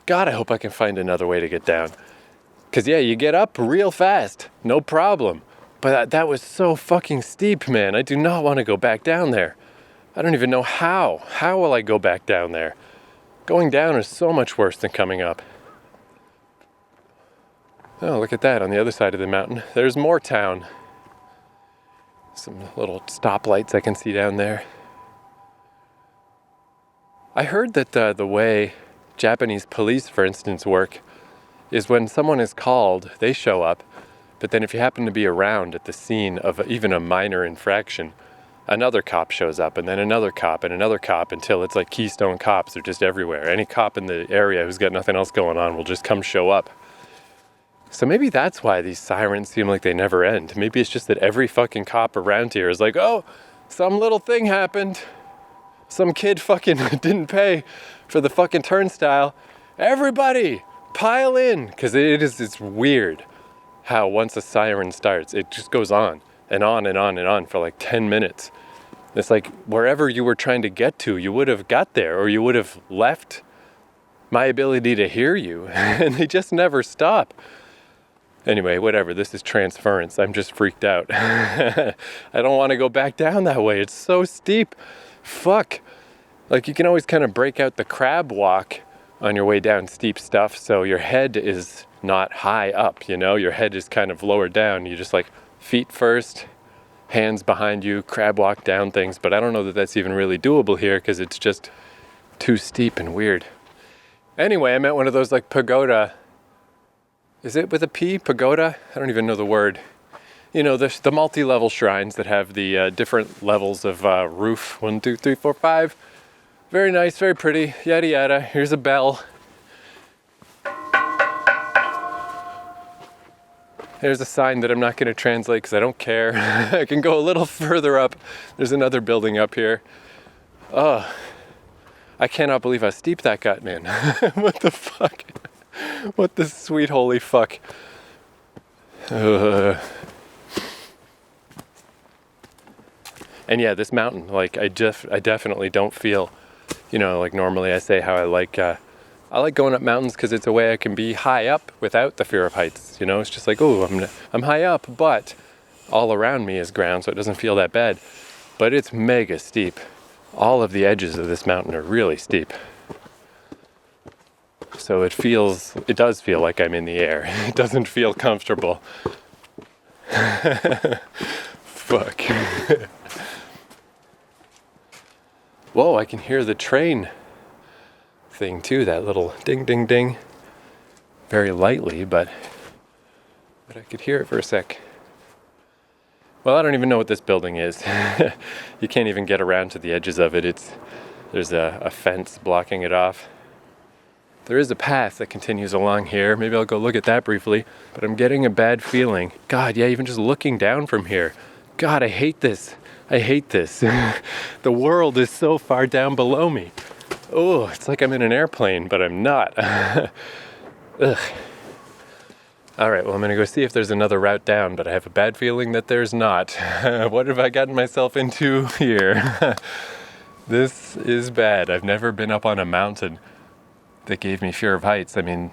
Speaker 1: God, I hope I can find another way to get down. Because yeah, you get up real fast, no problem. But that was so fucking steep, man. I do not want to go back down there. I don't even know how. How will I go back down there? Going down is so much worse than coming up. Oh, look at that on the other side of the mountain. There's more town. Some little stoplights I can see down there. I heard that the way Japanese police, for instance, work is when someone is called, they show up. But then if you happen to be around at the scene of even a minor infraction, another cop shows up, and then another cop, and another cop, until it's like Keystone Cops. They're just everywhere. Any cop in the area who's got nothing else going on will just come show up. So maybe that's why these sirens seem like they never end. Maybe it's just that every fucking cop around here is like, oh, some little thing happened. Some kid fucking didn't pay for the fucking turnstile. Everybody, pile in. Because it's weird how once a siren starts, it just goes on and on and on and on for like 10 minutes. It's like wherever you were trying to get to, you would have got there, or you would have left my ability to hear you. And they just never stop. Anyway, whatever, this is transference. I'm just freaked out. I don't want to go back down that way. It's so steep. Fuck. Like, you can always kind of break out the crab walk on your way down steep stuff, so your head is not high up, your head is kind of lower down. You just like feet first, hands behind you, crab walk down things. But I don't know that that's even really doable here because it's just too steep and weird. Anyway, I met one of those like pagoda. Is it with a P? Pagoda? I don't even know the word. The multi-level shrines that have the different levels of roof. 1, 2, 3, 4, 5. Very nice, very pretty, yada yada. Here's a bell. There's a sign that I'm not going to translate because I don't care. I can go a little further up. There's another building up here. Oh, I cannot believe how steep that got in. What the fuck? What the sweet holy fuck? And yeah, this mountain, like I definitely don't feel, like normally I say how I like going up mountains because it's a way I can be high up without the fear of heights. It's just like, oh, I'm high up, but all around me is ground, so it doesn't feel that bad. But it's mega steep. All of the edges of this mountain are really steep. So it does feel like I'm in the air. It doesn't feel comfortable. Fuck. Whoa, I can hear the train thing too, that little ding ding ding. Very lightly, but I could hear it for a sec. Well, I don't even know what this building is. You can't even get around to the edges of it. There's a fence blocking it off. There is a path that continues along here. Maybe I'll go look at that briefly, but I'm getting a bad feeling. God, yeah, even just looking down from here. God, I hate this. I hate this. The world is so far down below me. Oh, it's like I'm in an airplane, but I'm not. Ugh. All right, well, I'm going to go see if there's another route down, but I have a bad feeling that there's not. What have I gotten myself into here? This is bad. I've never been up on a mountain that gave me fear of heights. I mean,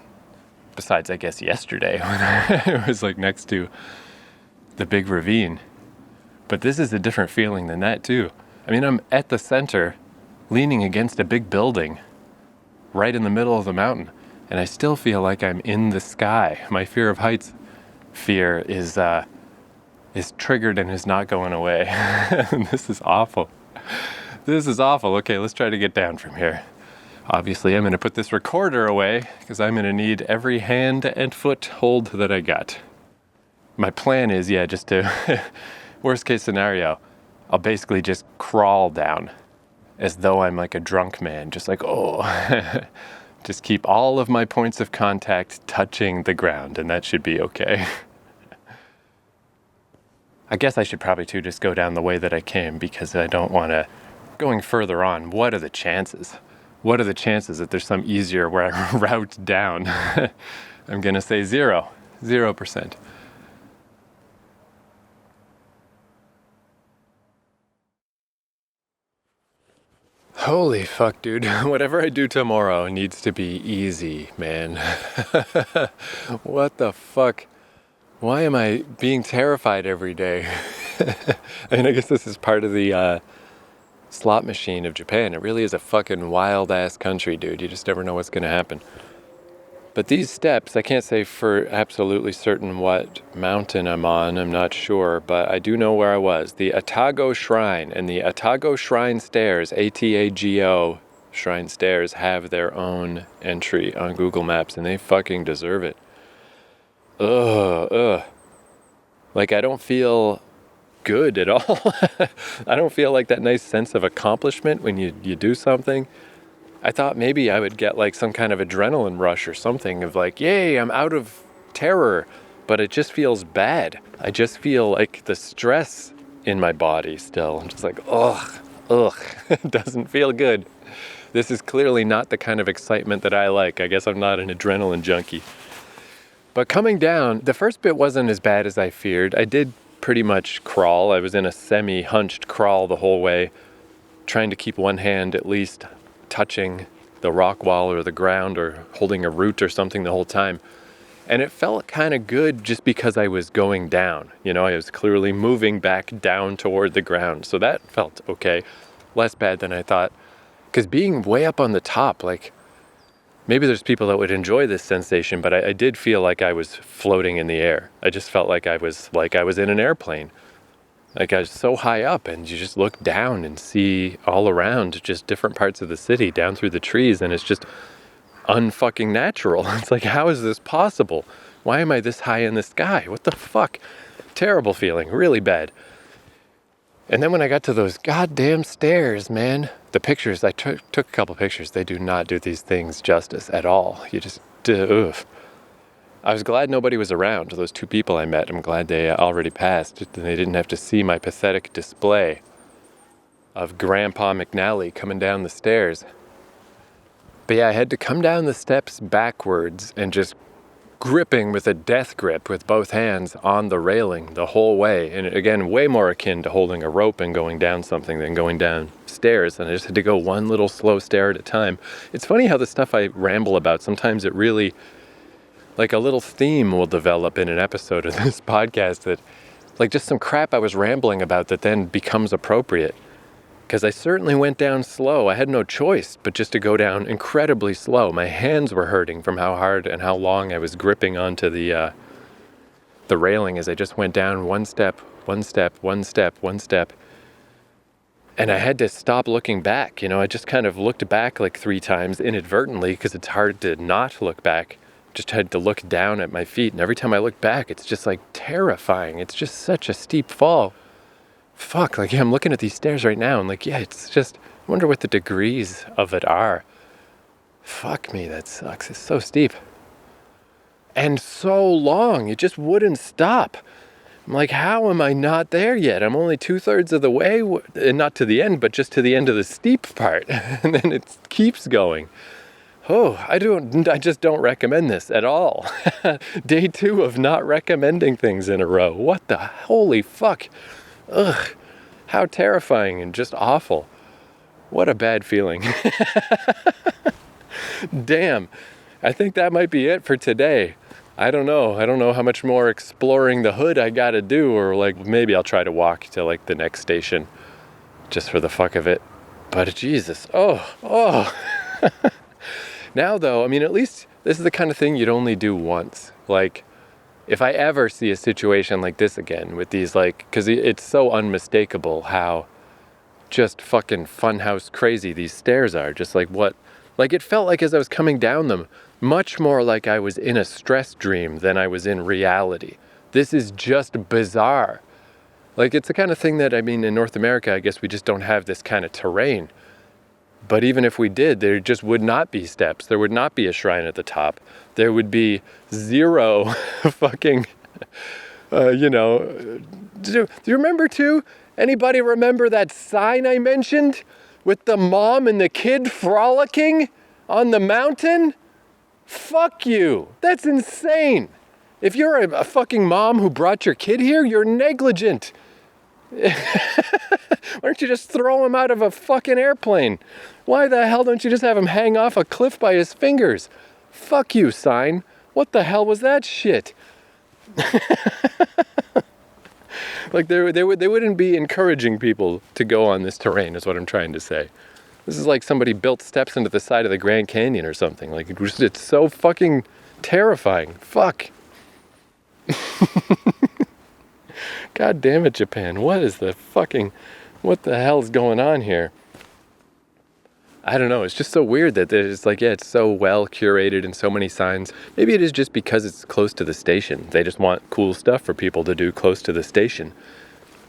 Speaker 1: besides, I guess, yesterday when I was like next to the big ravine. But this is a different feeling than that, too. I mean, I'm at the center, leaning against a big building, right in the middle of the mountain. And I still feel like I'm in the sky. My fear of heights fear is triggered and is not going away. This is awful. This is awful. Okay, let's try to get down from here. Obviously, I'm going to put this recorder away because I'm going to need every hand and foot hold that I got. My plan is, just to, worst case scenario, I'll basically just crawl down as though I'm like a drunk man, just like, oh. Just keep all of my points of contact touching the ground, and that should be okay. I guess I should probably, too, just go down the way that I came, because I don't want to... Going further on, what are the chances? What are the chances that there's some easier route down? I'm going to say 0%. Holy fuck, dude. Whatever I do tomorrow needs to be easy, man. What the fuck? Why am I being terrified every day? I mean, I guess this is part of the slot machine of Japan. It really is a fucking wild-ass country, dude. You just never know what's gonna happen. But these steps, I can't say for absolutely certain what mountain I'm on, I'm not sure, but I do know where I was. The Atago Shrine and the Atago Shrine Stairs, ATAGO Shrine Stairs, have their own entry on Google Maps, and they fucking deserve it. Ugh. Like, I don't feel good at all. I don't feel like that nice sense of accomplishment when you do something. I thought maybe I would get like some kind of adrenaline rush or something of like, yay, I'm out of terror, but it just feels bad. I just feel like the stress in my body still. I'm just like, ugh, it doesn't feel good. This is clearly not the kind of excitement that I like. I guess I'm not an adrenaline junkie. But coming down, the first bit wasn't as bad as I feared. I did pretty much crawl. I was in a semi-hunched crawl the whole way, trying to keep one hand at least touching the rock wall or the ground or holding a root or something the whole time. And it felt kind of good just because I was going down. I was clearly moving back down toward the ground. So that felt okay. Less bad than I thought. Because being way up on the top, like, maybe there's people that would enjoy this sensation, but I did feel like I was floating in the air. I just felt like I was in an airplane. Like I was so high up, and you just look down and see all around just different parts of the city down through the trees, and it's just unfucking natural. It's like, how is this possible? Why am I this high in the sky? What the fuck? Terrible feeling, really bad. And then when I got to those goddamn stairs, man, the pictures, I took a couple pictures. They do not do these things justice at all. You just, oof. I was glad nobody was around. Those two people I met, I'm glad they already passed. They didn't have to see my pathetic display of Grandpa McNally coming down the stairs. But yeah, I had to come down the steps backwards and just gripping with a death grip with both hands on the railing the whole way. And again, way more akin to holding a rope and going down something than going down stairs. And I just had to go one little slow stair at a time. It's funny how the stuff I ramble about, sometimes it really, like a little theme will develop in an episode of this podcast that, like just some crap I was rambling about that then becomes appropriate. Because I certainly went down slow. I had no choice but just to go down incredibly slow. My hands were hurting from how hard and how long I was gripping onto the railing as I just went down one step, one step, one step, one step. And I had to stop looking back. You know, I just kind of looked back like 3 times inadvertently because it's hard to not look back. Just had to look down at my feet. And every time I look back, it's just like terrifying. It's just such a steep fall. Fuck, like, yeah, I'm looking at these stairs right now and like, yeah, it's just, I wonder what the degrees of it are. Fuck me, that sucks. It's so steep. And so long, it just wouldn't stop. I'm like, how am I not there yet? I'm only 2/3 of the way, and not to the end, but just to the end of the steep part. And then it keeps going. Oh, I just don't recommend this at all. Day 2 of not recommending things in a row. What the holy fuck? Ugh, how terrifying and just awful. What a bad feeling. Damn, I think that might be it for today. I don't know how much more exploring the hood I gotta do, or like maybe I'll try to walk to like the next station just for the fuck of it. But Jesus, oh. Now though, I mean, at least this is the kind of thing you'd only do once. Like, if I ever see a situation like this again with these, like, because it's so unmistakable how just fucking funhouse crazy these stairs are. Just like what, like it felt like as I was coming down them, much more like I was in a stress dream than I was in reality. This is just bizarre. Like, it's the kind of thing that, I mean, in North America, I guess we just don't have this kind of terrain. But even if we did, there just would not be steps. There would not be a shrine at the top. There would be zero fucking, do you remember too? Anybody remember that sign I mentioned with the mom and the kid frolicking on the mountain? Fuck you. That's insane. If you're a fucking mom who brought your kid here, you're negligent. Why don't you just throw him out of a fucking airplane? Why the hell don't you just have him hang off a cliff by his fingers? Fuck you, sign. What the hell was that shit? Like they wouldn't be encouraging people to go on this terrain, is what I'm trying to say. This is like somebody built steps into the side of the Grand Canyon or something. Like, it's so fucking terrifying. Fuck. God damn it, Japan. What the hell is going on here? I don't know. It's just so weird that there's like, yeah, it's so well curated and so many signs. Maybe it is just because it's close to the station. They just want cool stuff for people to do close to the station.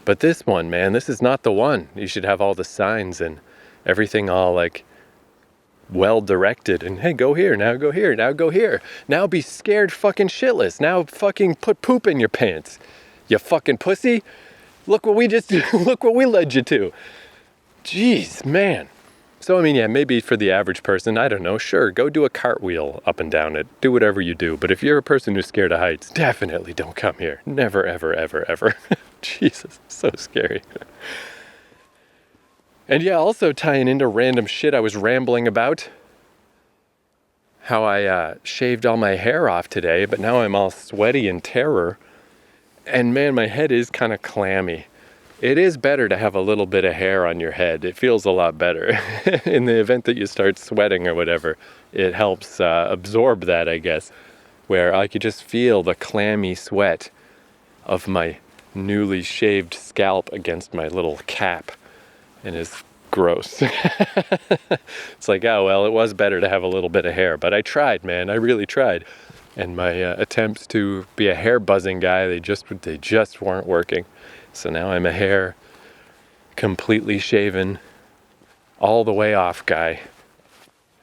Speaker 1: But this one, man, this is not the one. You should have all the signs and everything all like well directed. And hey, go here, now go here, now go here. Now be scared fucking shitless. Now fucking put poop in your pants. You fucking pussy. Look what we led you to. Jeez, man. So, I mean, yeah, maybe for the average person, I don't know, sure, go do a cartwheel up and down it. Do whatever you do. But if you're a person who's scared of heights, definitely don't come here. Never, ever, ever, ever. Jesus, so scary. And yeah, also tying into random shit I was rambling about. How I shaved all my hair off today, but now I'm all sweaty in terror. And man, my head is kind of clammy. It is better to have a little bit of hair on your head. It feels a lot better. In the event that you start sweating or whatever, it helps absorb that, I guess. Where I could just feel the clammy sweat of my newly shaved scalp against my little cap. And it's gross. It's like, oh, well, it was better to have a little bit of hair. But I tried, man. I really tried. And my attempts to be a hair buzzing guy, they just weren't working. So now I'm a hair, completely shaven, all the way off guy.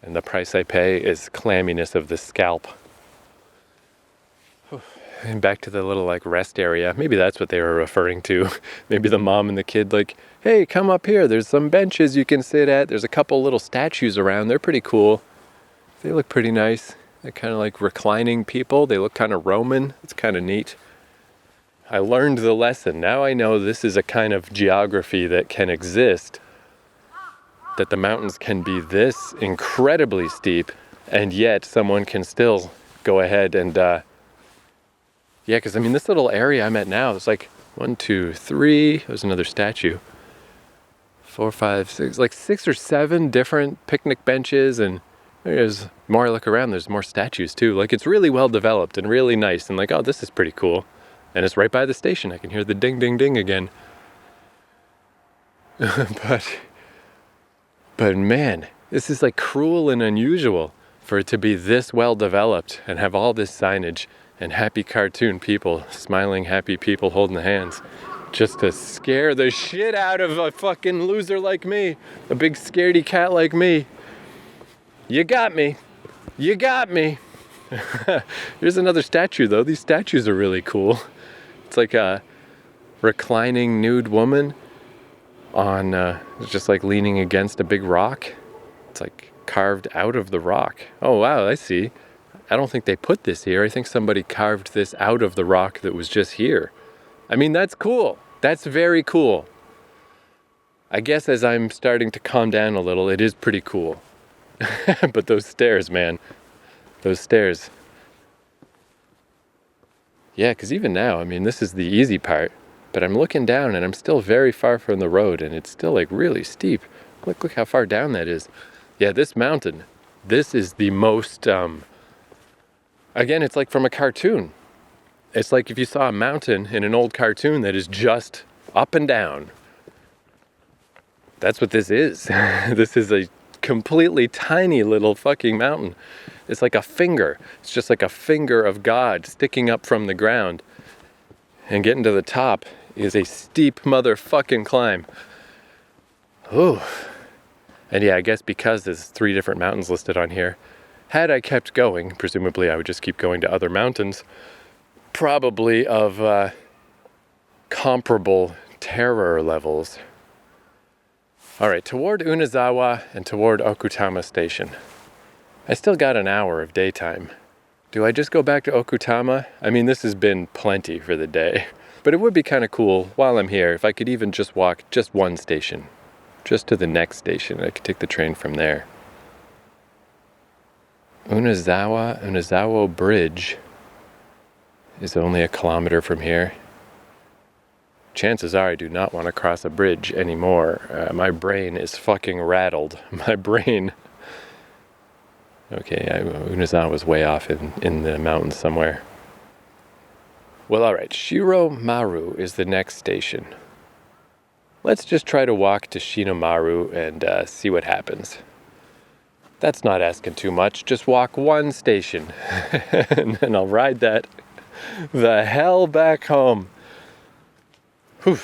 Speaker 1: And the price I pay is clamminess of the scalp. And back to the little like rest area. Maybe that's what they were referring to. Maybe the mom and the kid like, hey, come up here. There's some benches you can sit at. There's a couple little statues around. They're pretty cool. They look pretty nice. They're kind of like reclining people. They look kind of Roman. It's kind of neat. I learned the lesson. Now I know this is a kind of geography that can exist, that the mountains can be this incredibly steep, and yet someone can still go ahead and, yeah, because I mean, this little area I'm at now, there's like 1, 2, 3, there's another statue, 4, 5, 6, like 6 or 7 different picnic benches, and there's more I look around, there's more statues too. Like, it's really well developed and really nice, and like, oh, this is pretty cool. And it's right by the station. I can hear the ding, ding, ding again. But man, this is like cruel and unusual for it to be this well developed and have all this signage and happy cartoon people, smiling happy people holding the hands, just to scare the shit out of a fucking loser like me, a big scaredy cat like me. You got me. You got me. Here's another statue though. These statues are really cool. It's like a reclining nude woman on, just like leaning against a big rock. It's like carved out of the rock. Oh wow, I see. I don't think they put this here. I think somebody carved this out of the rock that was just here. I mean, that's cool. That's very cool. I guess as I'm starting to calm down a little, it is pretty cool. But those stairs, man. Those stairs. Yeah, because even now, I mean, this is the easy part, but I'm looking down and I'm still very far from the road and it's still like really steep. Look how far down that is. Yeah, this mountain, this is the most, again, it's like from a cartoon. It's like if you saw a mountain in an old cartoon that is just up and down. That's what this is. This is a completely tiny little fucking mountain. It's like a finger. It's just like a finger of God sticking up from the ground. And getting to the top is a steep motherfucking climb. Ooh. And yeah, I guess because there's 3 different mountains listed on here, had I kept going, presumably I would just keep going to other mountains, probably of comparable terror levels. All right, toward Unazawa and toward Okutama Station. I still got an hour of daytime. Do I just go back to Okutama? I mean, this has been plenty for the day. But it would be kind of cool while I'm here if I could even just walk just one station. Just to the next station. I could take the train from there. Unazawa Bridge is only 1 kilometer from here. Chances are I do not want to cross a bridge anymore. My brain is fucking rattled. My brain... Okay, Unazawa was way off in the mountains somewhere. Well, all right, Shiromaru is the next station. Let's just try to walk to Shinomaru and see what happens. That's not asking too much. Just walk 1 station, and then I'll ride that the hell back home. Whew.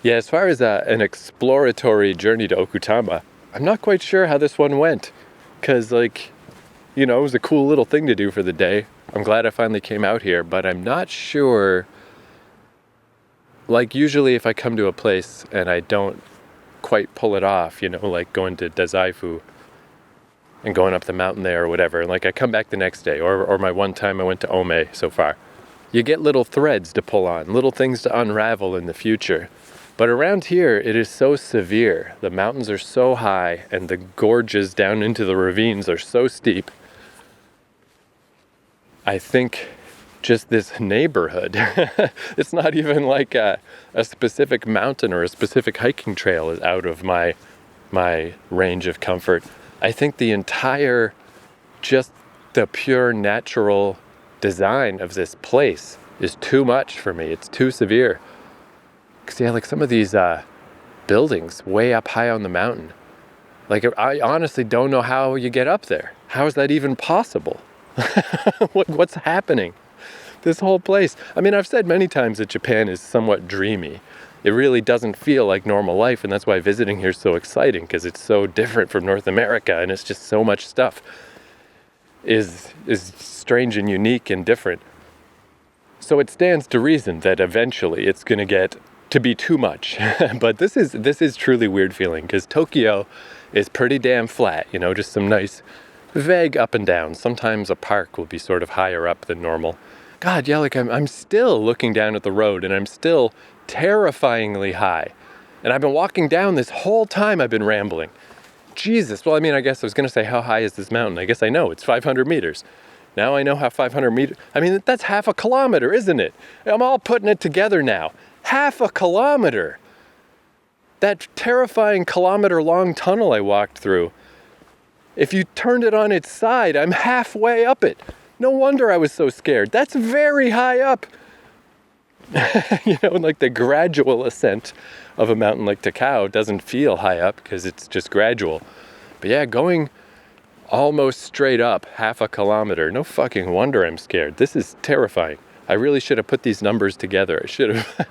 Speaker 1: Yeah, as far as an exploratory journey to Okutama, I'm not quite sure how this one went. Because, like, you know, it was a cool little thing to do for the day. I'm glad I finally came out here, but I'm not sure. Like, usually if I come to a place and I don't quite pull it off, you know, like going to Dazaifu and going up the mountain there or whatever, and like I come back the next day, or my one time I went to Ome so far. You get little threads to pull on, little things to unravel in the future. But around here, it is so severe. The mountains are so high, and the gorges down into the ravines are so steep. I think just this neighborhood, it's not even like a specific mountain or a specific hiking trail is out of my range of comfort. I think the entire, just the pure natural design of this place is too much for me. It's too severe. Because yeah, like some of these buildings way up high on the mountain, like I honestly don't know how you get up there. How is that even possible? What's happening? This whole place. I mean, I've said many times that Japan is somewhat dreamy. It really doesn't feel like normal life, and that's why visiting here is so exciting, because it's so different from North America, and it's just so much stuff is strange and unique and different. So it stands to reason that eventually it's going to get to be too much. But this is truly weird feeling, because Tokyo is pretty damn flat, you know, just some nice vague up and down. Sometimes a park will be sort of higher up than normal. God, yeah, like I'm still looking down at the road, and I'm still terrifyingly high. And I've been walking down this whole time I've been rambling. Jesus, well, I mean, I guess I was going to say, how high is this mountain? I guess I know, it's 500 meters. Now I know how 500 meters, I mean, that's half a kilometer, isn't it? I'm all putting it together now. Half a kilometer. That terrifying kilometer-long tunnel I walked through, if you turned it on its side, I'm halfway up it. No wonder I was so scared. That's very high up. You know, like the gradual ascent of a mountain like Takao doesn't feel high up because it's just gradual. But yeah, going almost straight up half a kilometer, no fucking wonder I'm scared. This is terrifying. I really should have put these numbers together. I should have.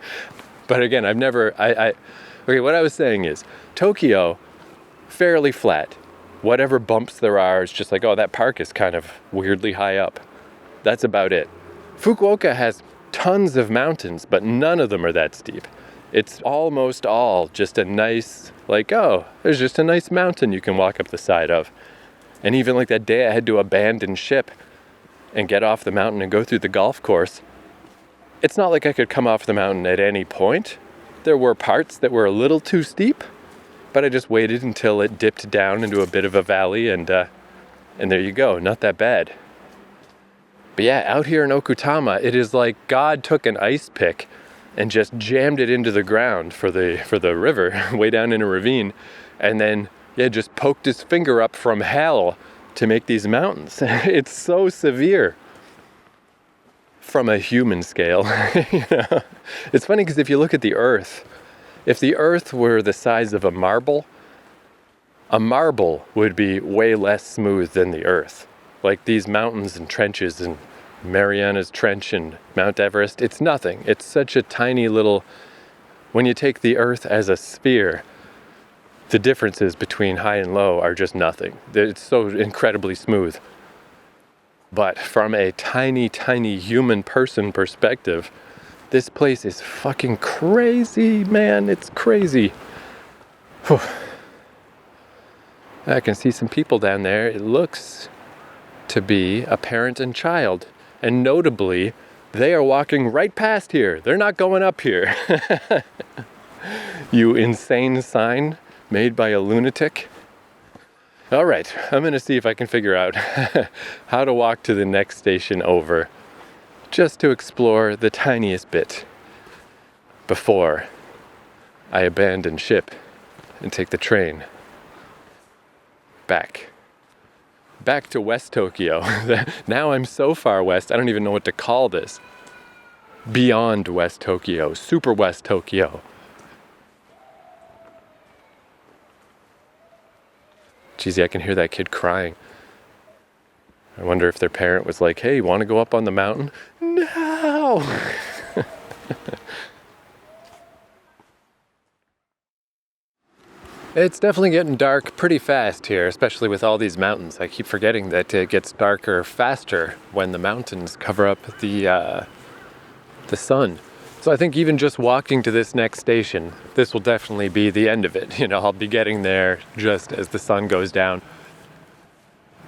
Speaker 1: But again, okay, what I was saying is, Tokyo, fairly flat. Whatever bumps there are, it's just like, oh, that park is kind of weirdly high up. That's about it. Fukuoka has tons of mountains, but none of them are that steep. It's almost all just a nice, like, oh, there's just a nice mountain you can walk up the side of. And even like that day I had to abandon ship and get off the mountain and go through the golf course. It's not like I could come off the mountain at any point. There were parts that were a little too steep, but I just waited until it dipped down into a bit of a valley, and there you go, not that bad. But yeah, out here in Okutama, it is like God took an ice pick and just jammed it into the ground for the river, way down in a ravine, and then just poked his finger up from hell to make these mountains. It's so severe from a human scale. You know? It's funny because if you look at the Earth, if the Earth were the size of a marble would be way less smooth than the Earth. Like these mountains and trenches and Mariana's Trench and Mount Everest, it's nothing. It's such a tiny little, when you take the Earth as a sphere, the differences between high and low are just nothing. It's so incredibly smooth. But from a tiny, tiny human person perspective, this place is fucking crazy, man. It's crazy. Whew. I can see some people down there. It looks to be a parent and child. And notably, they are walking right past here. They're not going up here. You insane sign made by a lunatic. All right, I'm going to see if I can figure out how to walk to the next station over, just to explore the tiniest bit before I abandon ship and take the train back to West Tokyo. Now I'm so far west, I don't even know what to call this. Beyond West Tokyo, Super West Tokyo. Jeez, I can hear that kid crying. I wonder if their parent was like, hey, want to go up on the mountain? No! It's definitely getting dark pretty fast here, especially with all these mountains. I keep forgetting that it gets darker faster when the mountains cover up the sun. So I think even just walking to this next station, this will definitely be the end of it. You know, I'll be getting there just as the sun goes down.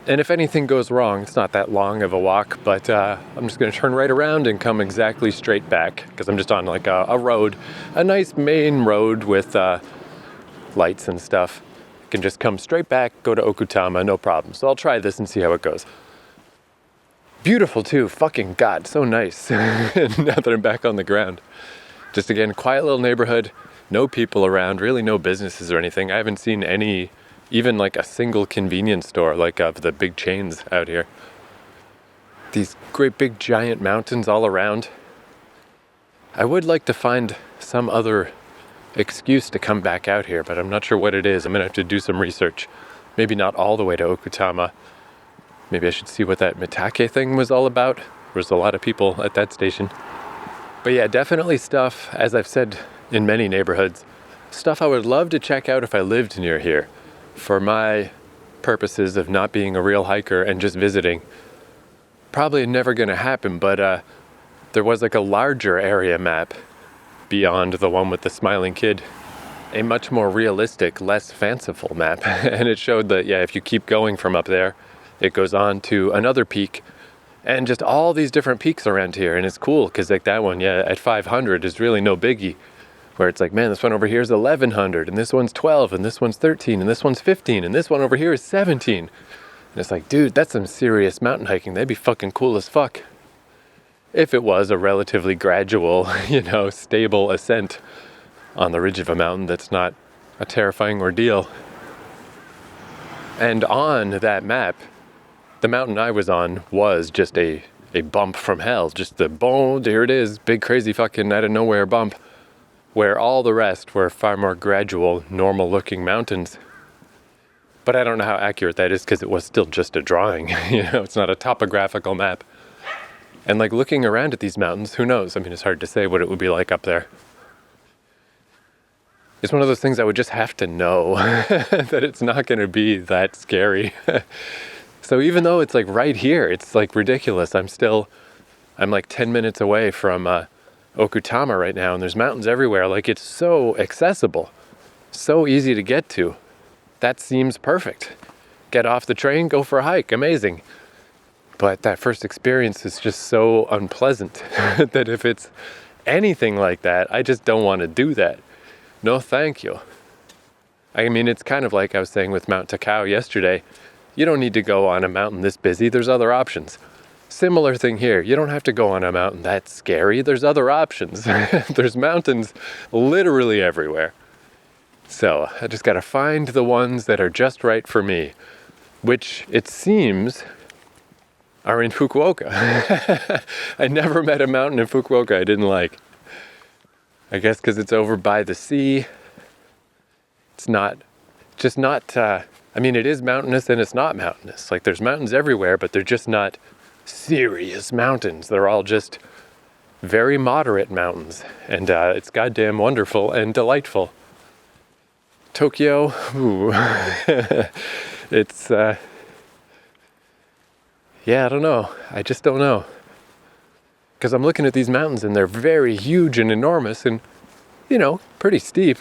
Speaker 1: And if anything goes wrong, it's not that long of a walk, but I'm just going to turn right around and come exactly straight back, because I'm just on like a road, a nice main road with lights and stuff. I can just come straight back, go to Okutama, no problem. So I'll try this and see how it goes. Beautiful too, fucking God, so nice. Now that I'm back on the ground. Just again, quiet little neighborhood, no people around, really no businesses or anything. I haven't seen any, even like a single convenience store like of the big chains out here. These great big giant mountains all around. I would like to find some other excuse to come back out here, but I'm not sure what it is. I'm gonna have to do some research. Maybe not all the way to Okutama. Maybe I should see what that Mitake thing was all about. There's a lot of people at that station. But yeah, definitely stuff, as I've said in many neighborhoods, stuff I would love to check out if I lived near here. For my purposes of not being a real hiker and just visiting. Probably never gonna happen, but there was like a larger area map beyond the one with the smiling kid. A much more realistic, less fanciful map. And it showed that, yeah, if you keep going from up there, it goes on to another peak, and just all these different peaks around here. And it's cool because like that one, yeah, at 500 is really no biggie, where it's like, man, this one over here is 1100, and this one's 12, and this one's 13, and this one's 15, and this one over here is 17. And it's like, dude, that's some serious mountain hiking. That'd be fucking cool as fuck. If it was a relatively gradual, stable ascent on the ridge of a mountain that's not a terrifying ordeal. And on that map, the mountain I was on was just a bump from hell. Just the boom, there it is, big crazy fucking out of nowhere bump, where all the rest were far more gradual, normal looking mountains. But I don't know how accurate that is because it was still just a drawing. It's not a topographical map. And like looking around at these mountains, who knows? I mean, it's hard to say what it would be like up there. It's one of those things I would just have to know that it's not going to be that scary. So even though it's like right here, it's like ridiculous. I'm like 10 minutes away from Okutama right now, and there's mountains everywhere. Like, it's so accessible, so easy to get to. That seems perfect. Get off the train, go for a hike, amazing. But that first experience is just so unpleasant that if it's anything like that, I just don't want to do that. No, thank you. I mean, it's kind of like I was saying with Mount Takao yesterday. You don't need to go on a mountain this busy. There's other options. Similar thing here. You don't have to go on a mountain that's scary. There's other options. There's mountains literally everywhere. So I just got to find the ones that are just right for me, which it seems are in Fukuoka. I never met a mountain in Fukuoka I didn't like. I guess because it's over by the sea. It's not, I mean, it is mountainous and it's not mountainous. Like, there's mountains everywhere, but they're just not serious mountains. They're all just very moderate mountains. And it's goddamn wonderful and delightful. Tokyo, ooh. It's, yeah, I don't know. I just don't know. Because I'm looking at these mountains and they're very huge and enormous and, pretty steep.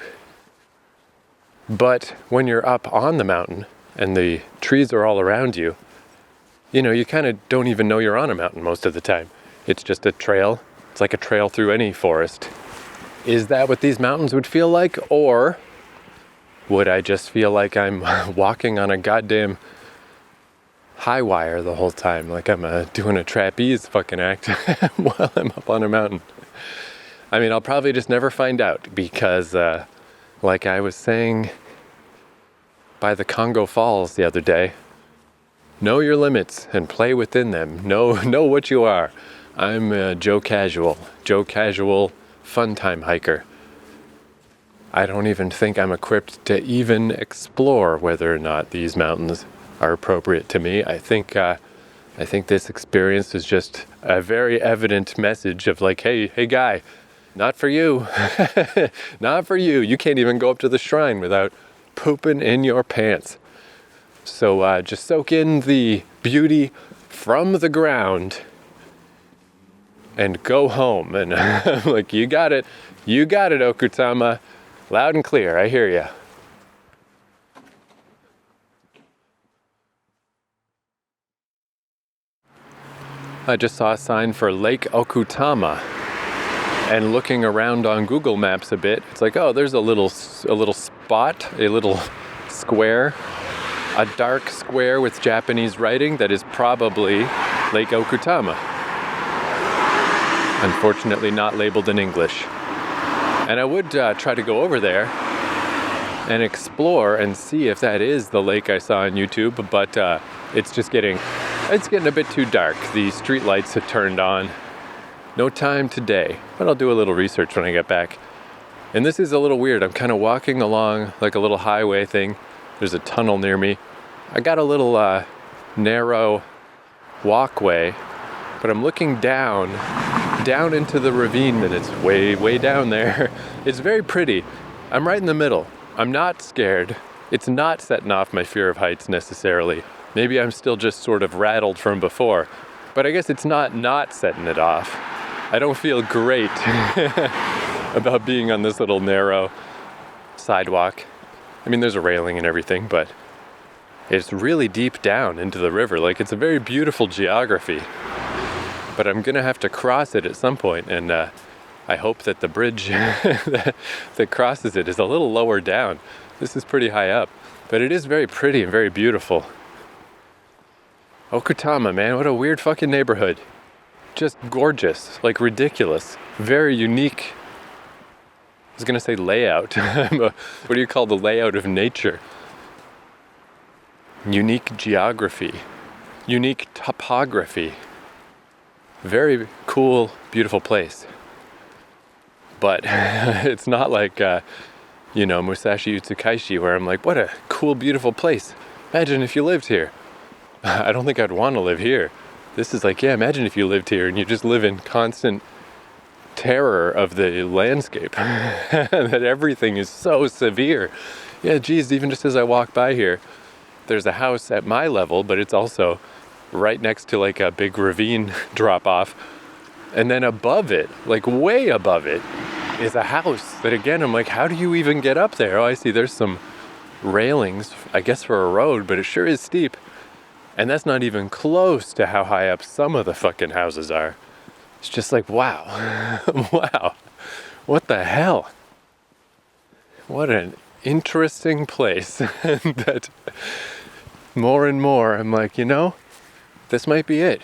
Speaker 1: But when you're up on the mountain and the trees are all around you, you kind of don't even know you're on a mountain most of the time. It's just a trail. It's like a trail through any forest. Is that what these mountains would feel like? Or would I just feel like I'm walking on a goddamn high wire the whole time, like I'm doing a trapeze fucking act while I'm up on a mountain? I mean, I'll probably just never find out because, like I was saying by the Congo Falls the other day, know your limits and play within them. Know what you are. I'm Joe Casual, fun time hiker. I don't even think I'm equipped to even explore whether or not these mountains are appropriate to me. I think this experience is just a very evident message of like, hey guy, not for you. Not for you. You can't even go up to the shrine without pooping in your pants. So just soak in the beauty from the ground and go home. And I'm like, you got it, Okutama. Loud and clear, I hear ya. I just saw a sign for Lake Okutama, and looking around on Google Maps a bit, it's like, oh, there's a little spot, a little square, a dark square with Japanese writing that is probably Lake Okutama. Unfortunately not labeled in English. And I would try to go over there and explore and see if that is the lake I saw on YouTube, but it's getting a bit too dark. The street lights have turned on. No time today, but I'll do a little research when I get back. And this is a little weird. I'm kind of walking along like a little highway thing. There's a tunnel near me. I got a little narrow walkway, but I'm looking down into the ravine, and it's way down there. It's very pretty. I'm right in the middle. I'm not scared. It's not setting off my fear of heights necessarily. Maybe I'm still just sort of rattled from before, but I guess it's not setting it off. I don't feel great. about being on this little narrow sidewalk. I mean, there's a railing and everything, but it's really deep down into the river. Like, it's a very beautiful geography, but I'm gonna have to cross it at some point, and I hope that the bridge that crosses it is a little lower down. This is pretty high up, but it is very pretty and very beautiful. Okutama, man, what a weird fucking neighborhood. Just gorgeous, like ridiculous, very unique. I was gonna say layout. What do you call the layout of nature? Unique geography, unique topography. Very cool, beautiful place. But it's not like, Musashi Utsukaishi, where I'm like, what a cool, beautiful place. Imagine if you lived here. I don't think I'd want to live here. This is like, yeah, imagine if you lived here and you just live in constant terror of the landscape. That everything is so severe. Yeah, geez, even just as I walk by here, there's a house at my level, but it's also right next to like a big ravine drop off. And then above it, like way above it, is a house that, again, I'm like, how do you even get up there? Oh, I see there's some railings, I guess for a road, but it sure is steep. And that's not even close to how high up some of the fucking houses are. It's just like, wow. Wow. What the hell? What an interesting place. That more and more I'm like, this might be it.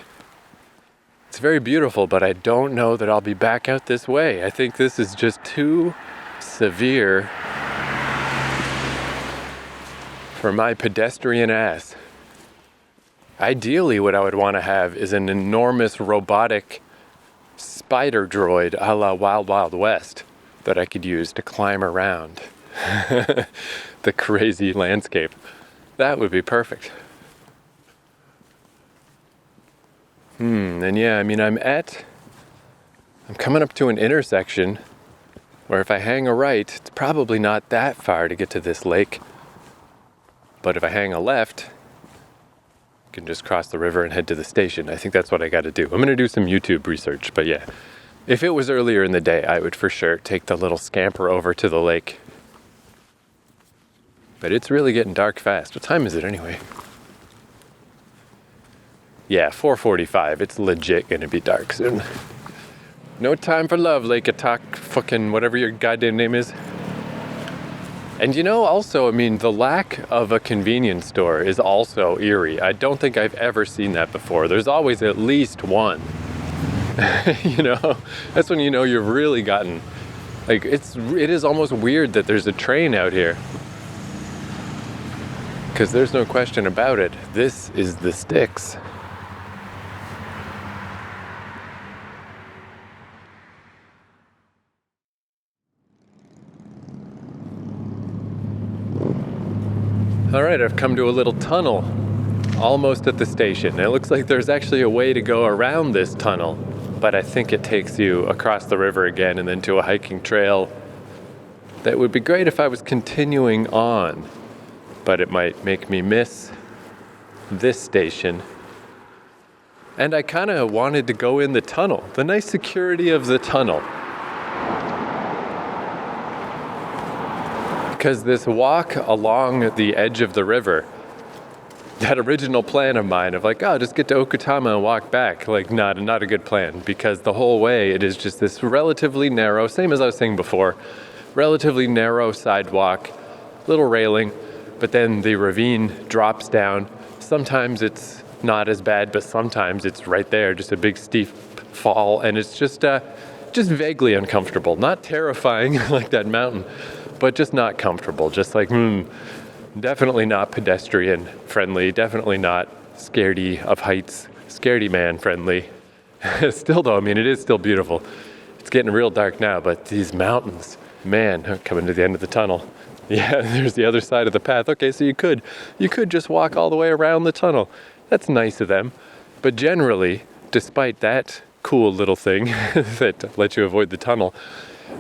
Speaker 1: It's very beautiful, but I don't know that I'll be back out this way. I think this is just too severe for my pedestrian ass. Ideally, what I would want to have is an enormous robotic spider droid a la Wild Wild West that I could use to climb around the crazy landscape. That would be perfect. And yeah, I mean, I'm coming up to an intersection where if I hang a right, it's probably not that far to get to this lake. But if I hang a left, I can just cross the river and head to the station. I think that's what I got to do. I'm going to do some YouTube research, but yeah. If it was earlier in the day, I would for sure take the little scamper over to the lake. But it's really getting dark fast. What time is it anyway? Yeah, 4:45. It's legit going to be dark soon. No time for love, Lake Attack, fucking whatever your goddamn name is. And also, I mean, the lack of a convenience store is also eerie. I don't think I've ever seen that before. There's always at least one. That's when you've really gotten, like, it is almost weird that there's a train out here. Because there's no question about it. This is the sticks. All right, I've come to a little tunnel, almost at the station. It looks like there's actually a way to go around this tunnel, but I think it takes you across the river again and then to a hiking trail that would be great if I was continuing on, but it might make me miss this station. And I kind of wanted to go in the tunnel, the nice security of the tunnel. Because this walk along the edge of the river, that original plan of mine of like, just get to Okutama and walk back, like not a good plan, because the whole way it is just this relatively narrow, same as I was saying before, relatively narrow sidewalk, little railing, but then the ravine drops down. Sometimes it's not as bad, but sometimes it's right there, just a big steep fall, and it's just vaguely uncomfortable, not terrifying like that mountain, but just not comfortable, just like, definitely not pedestrian friendly, definitely not scaredy of heights, scaredy man friendly. Still though, I mean, it is still beautiful. It's getting real dark now, but these mountains, man, coming to the end of the tunnel. Yeah, there's the other side of the path. Okay, so you could just walk all the way around the tunnel. That's nice of them. But generally, despite that cool little thing that lets you avoid the tunnel,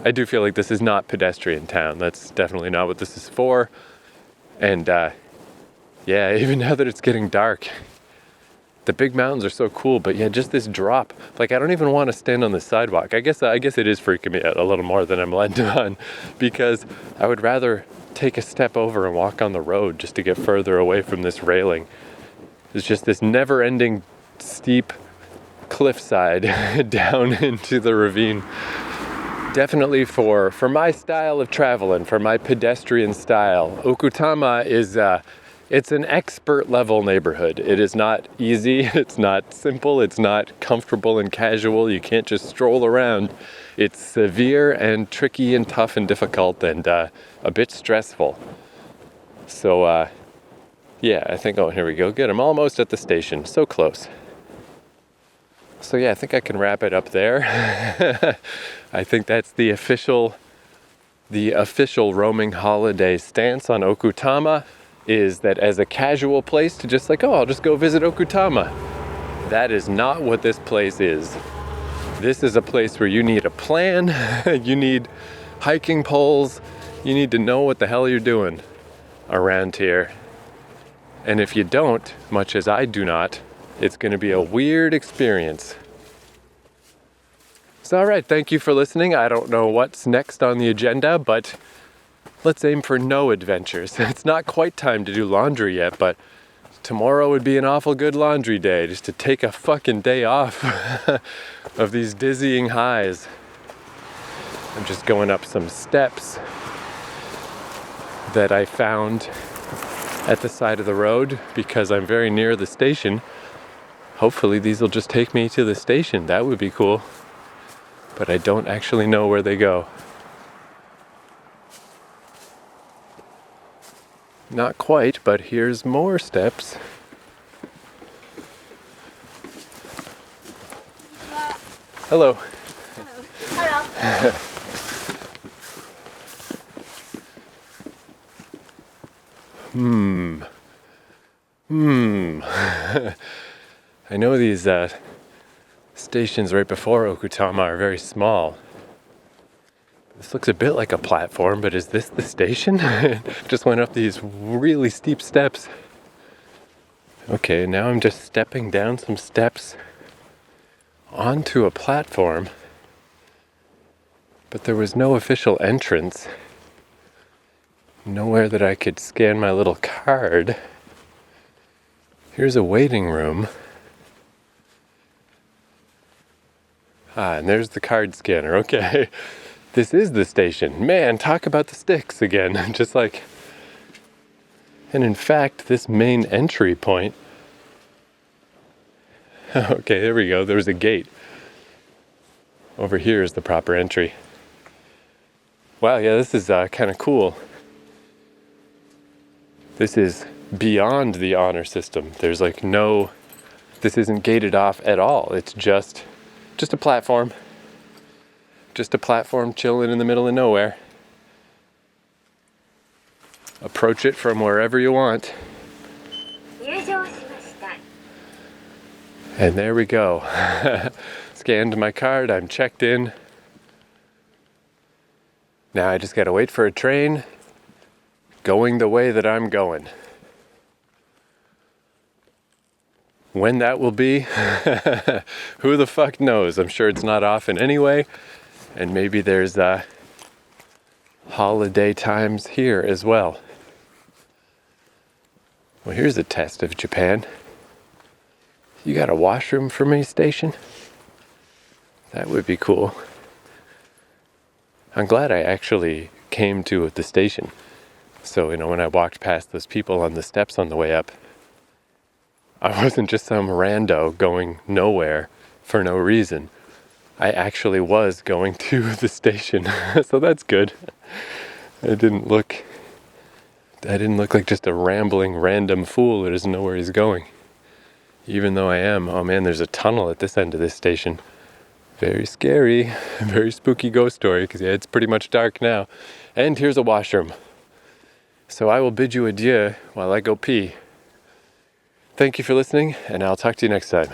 Speaker 1: I do feel like this is not pedestrian town. That's definitely not what this is for. And yeah, even now that it's getting dark, The big mountains are so cool, but yeah, just this drop. Like, I don't even want to stand on the sidewalk. I guess it is freaking me out a little more than I'm letting on, because I would rather take a step over and walk on the road just to get further away from this railing. It's just this never-ending steep cliffside down into the ravine. Definitely for my style of traveling, for my pedestrian style, Okutama is it's an expert level neighborhood. It is not easy, it's not simple, it's not comfortable and casual. You can't just stroll around. It's severe and tricky and tough and difficult and a bit stressful. So yeah, I think, oh, here we go. Good, I'm almost at the station, so close. So yeah, I think I can wrap it up there. I think that's the official roaming holiday stance on Okutama, is that as a casual place to just like, oh, I'll just go visit Okutama. That is not what this place is. This is a place where you need a plan, you need hiking poles, you need to know what the hell you're doing around here. And if you don't, much as I do not, it's going to be a weird experience. So, all right, thank you for listening. I don't know what's next on the agenda, but let's aim for no adventures. It's not quite time to do laundry yet, but tomorrow would be an awful good laundry day, just to take a fucking day off of these dizzying highs. I'm just going up some steps that I found at the side of the road because I'm very near the station. Hopefully these will just take me to the station. That would be cool. But I don't actually know where they go. Not quite, but here's more steps. Hello.
Speaker 3: Hello.
Speaker 1: I know these stations right before Okutama are very small. This looks a bit like a platform, but is this the station? Just went up these really steep steps. Okay, now I'm just stepping down some steps onto a platform, but there was no official entrance. Nowhere that I could scan my little card. Here's a waiting room. And there's the card scanner. Okay, this is the station. Man, talk about the sticks again. Just like, and in fact, this main entry point. Okay, there we go. There's a gate. Over here is the proper entry. Wow, yeah, this is kind of cool. This is beyond the honor system. There's like no, this isn't gated off at all. It's just a platform. Just a platform chilling in the middle of nowhere. Approach it from wherever you want. And there we go. Scanned my card, I'm checked in. Now I just gotta wait for a train going the way that I'm going. When that will be, who the fuck knows? I'm sure it's not often anyway, and maybe there's holiday times here as well. Well, here's a test of Japan. You got a washroom for me, station? That would be cool. I'm glad I actually came to the station. So, when I walked past those people on the steps on the way up, I wasn't just some rando going nowhere for no reason. I actually was going to the station. So that's good. I didn't look like just a rambling random fool who doesn't know where he's going. Even though I am. Oh man, there's a tunnel at this end of this station. Very scary. Very spooky ghost story, because yeah, it's pretty much dark now. And here's a washroom. So I will bid you adieu while I go pee. Thank you for listening, and I'll talk to you next time.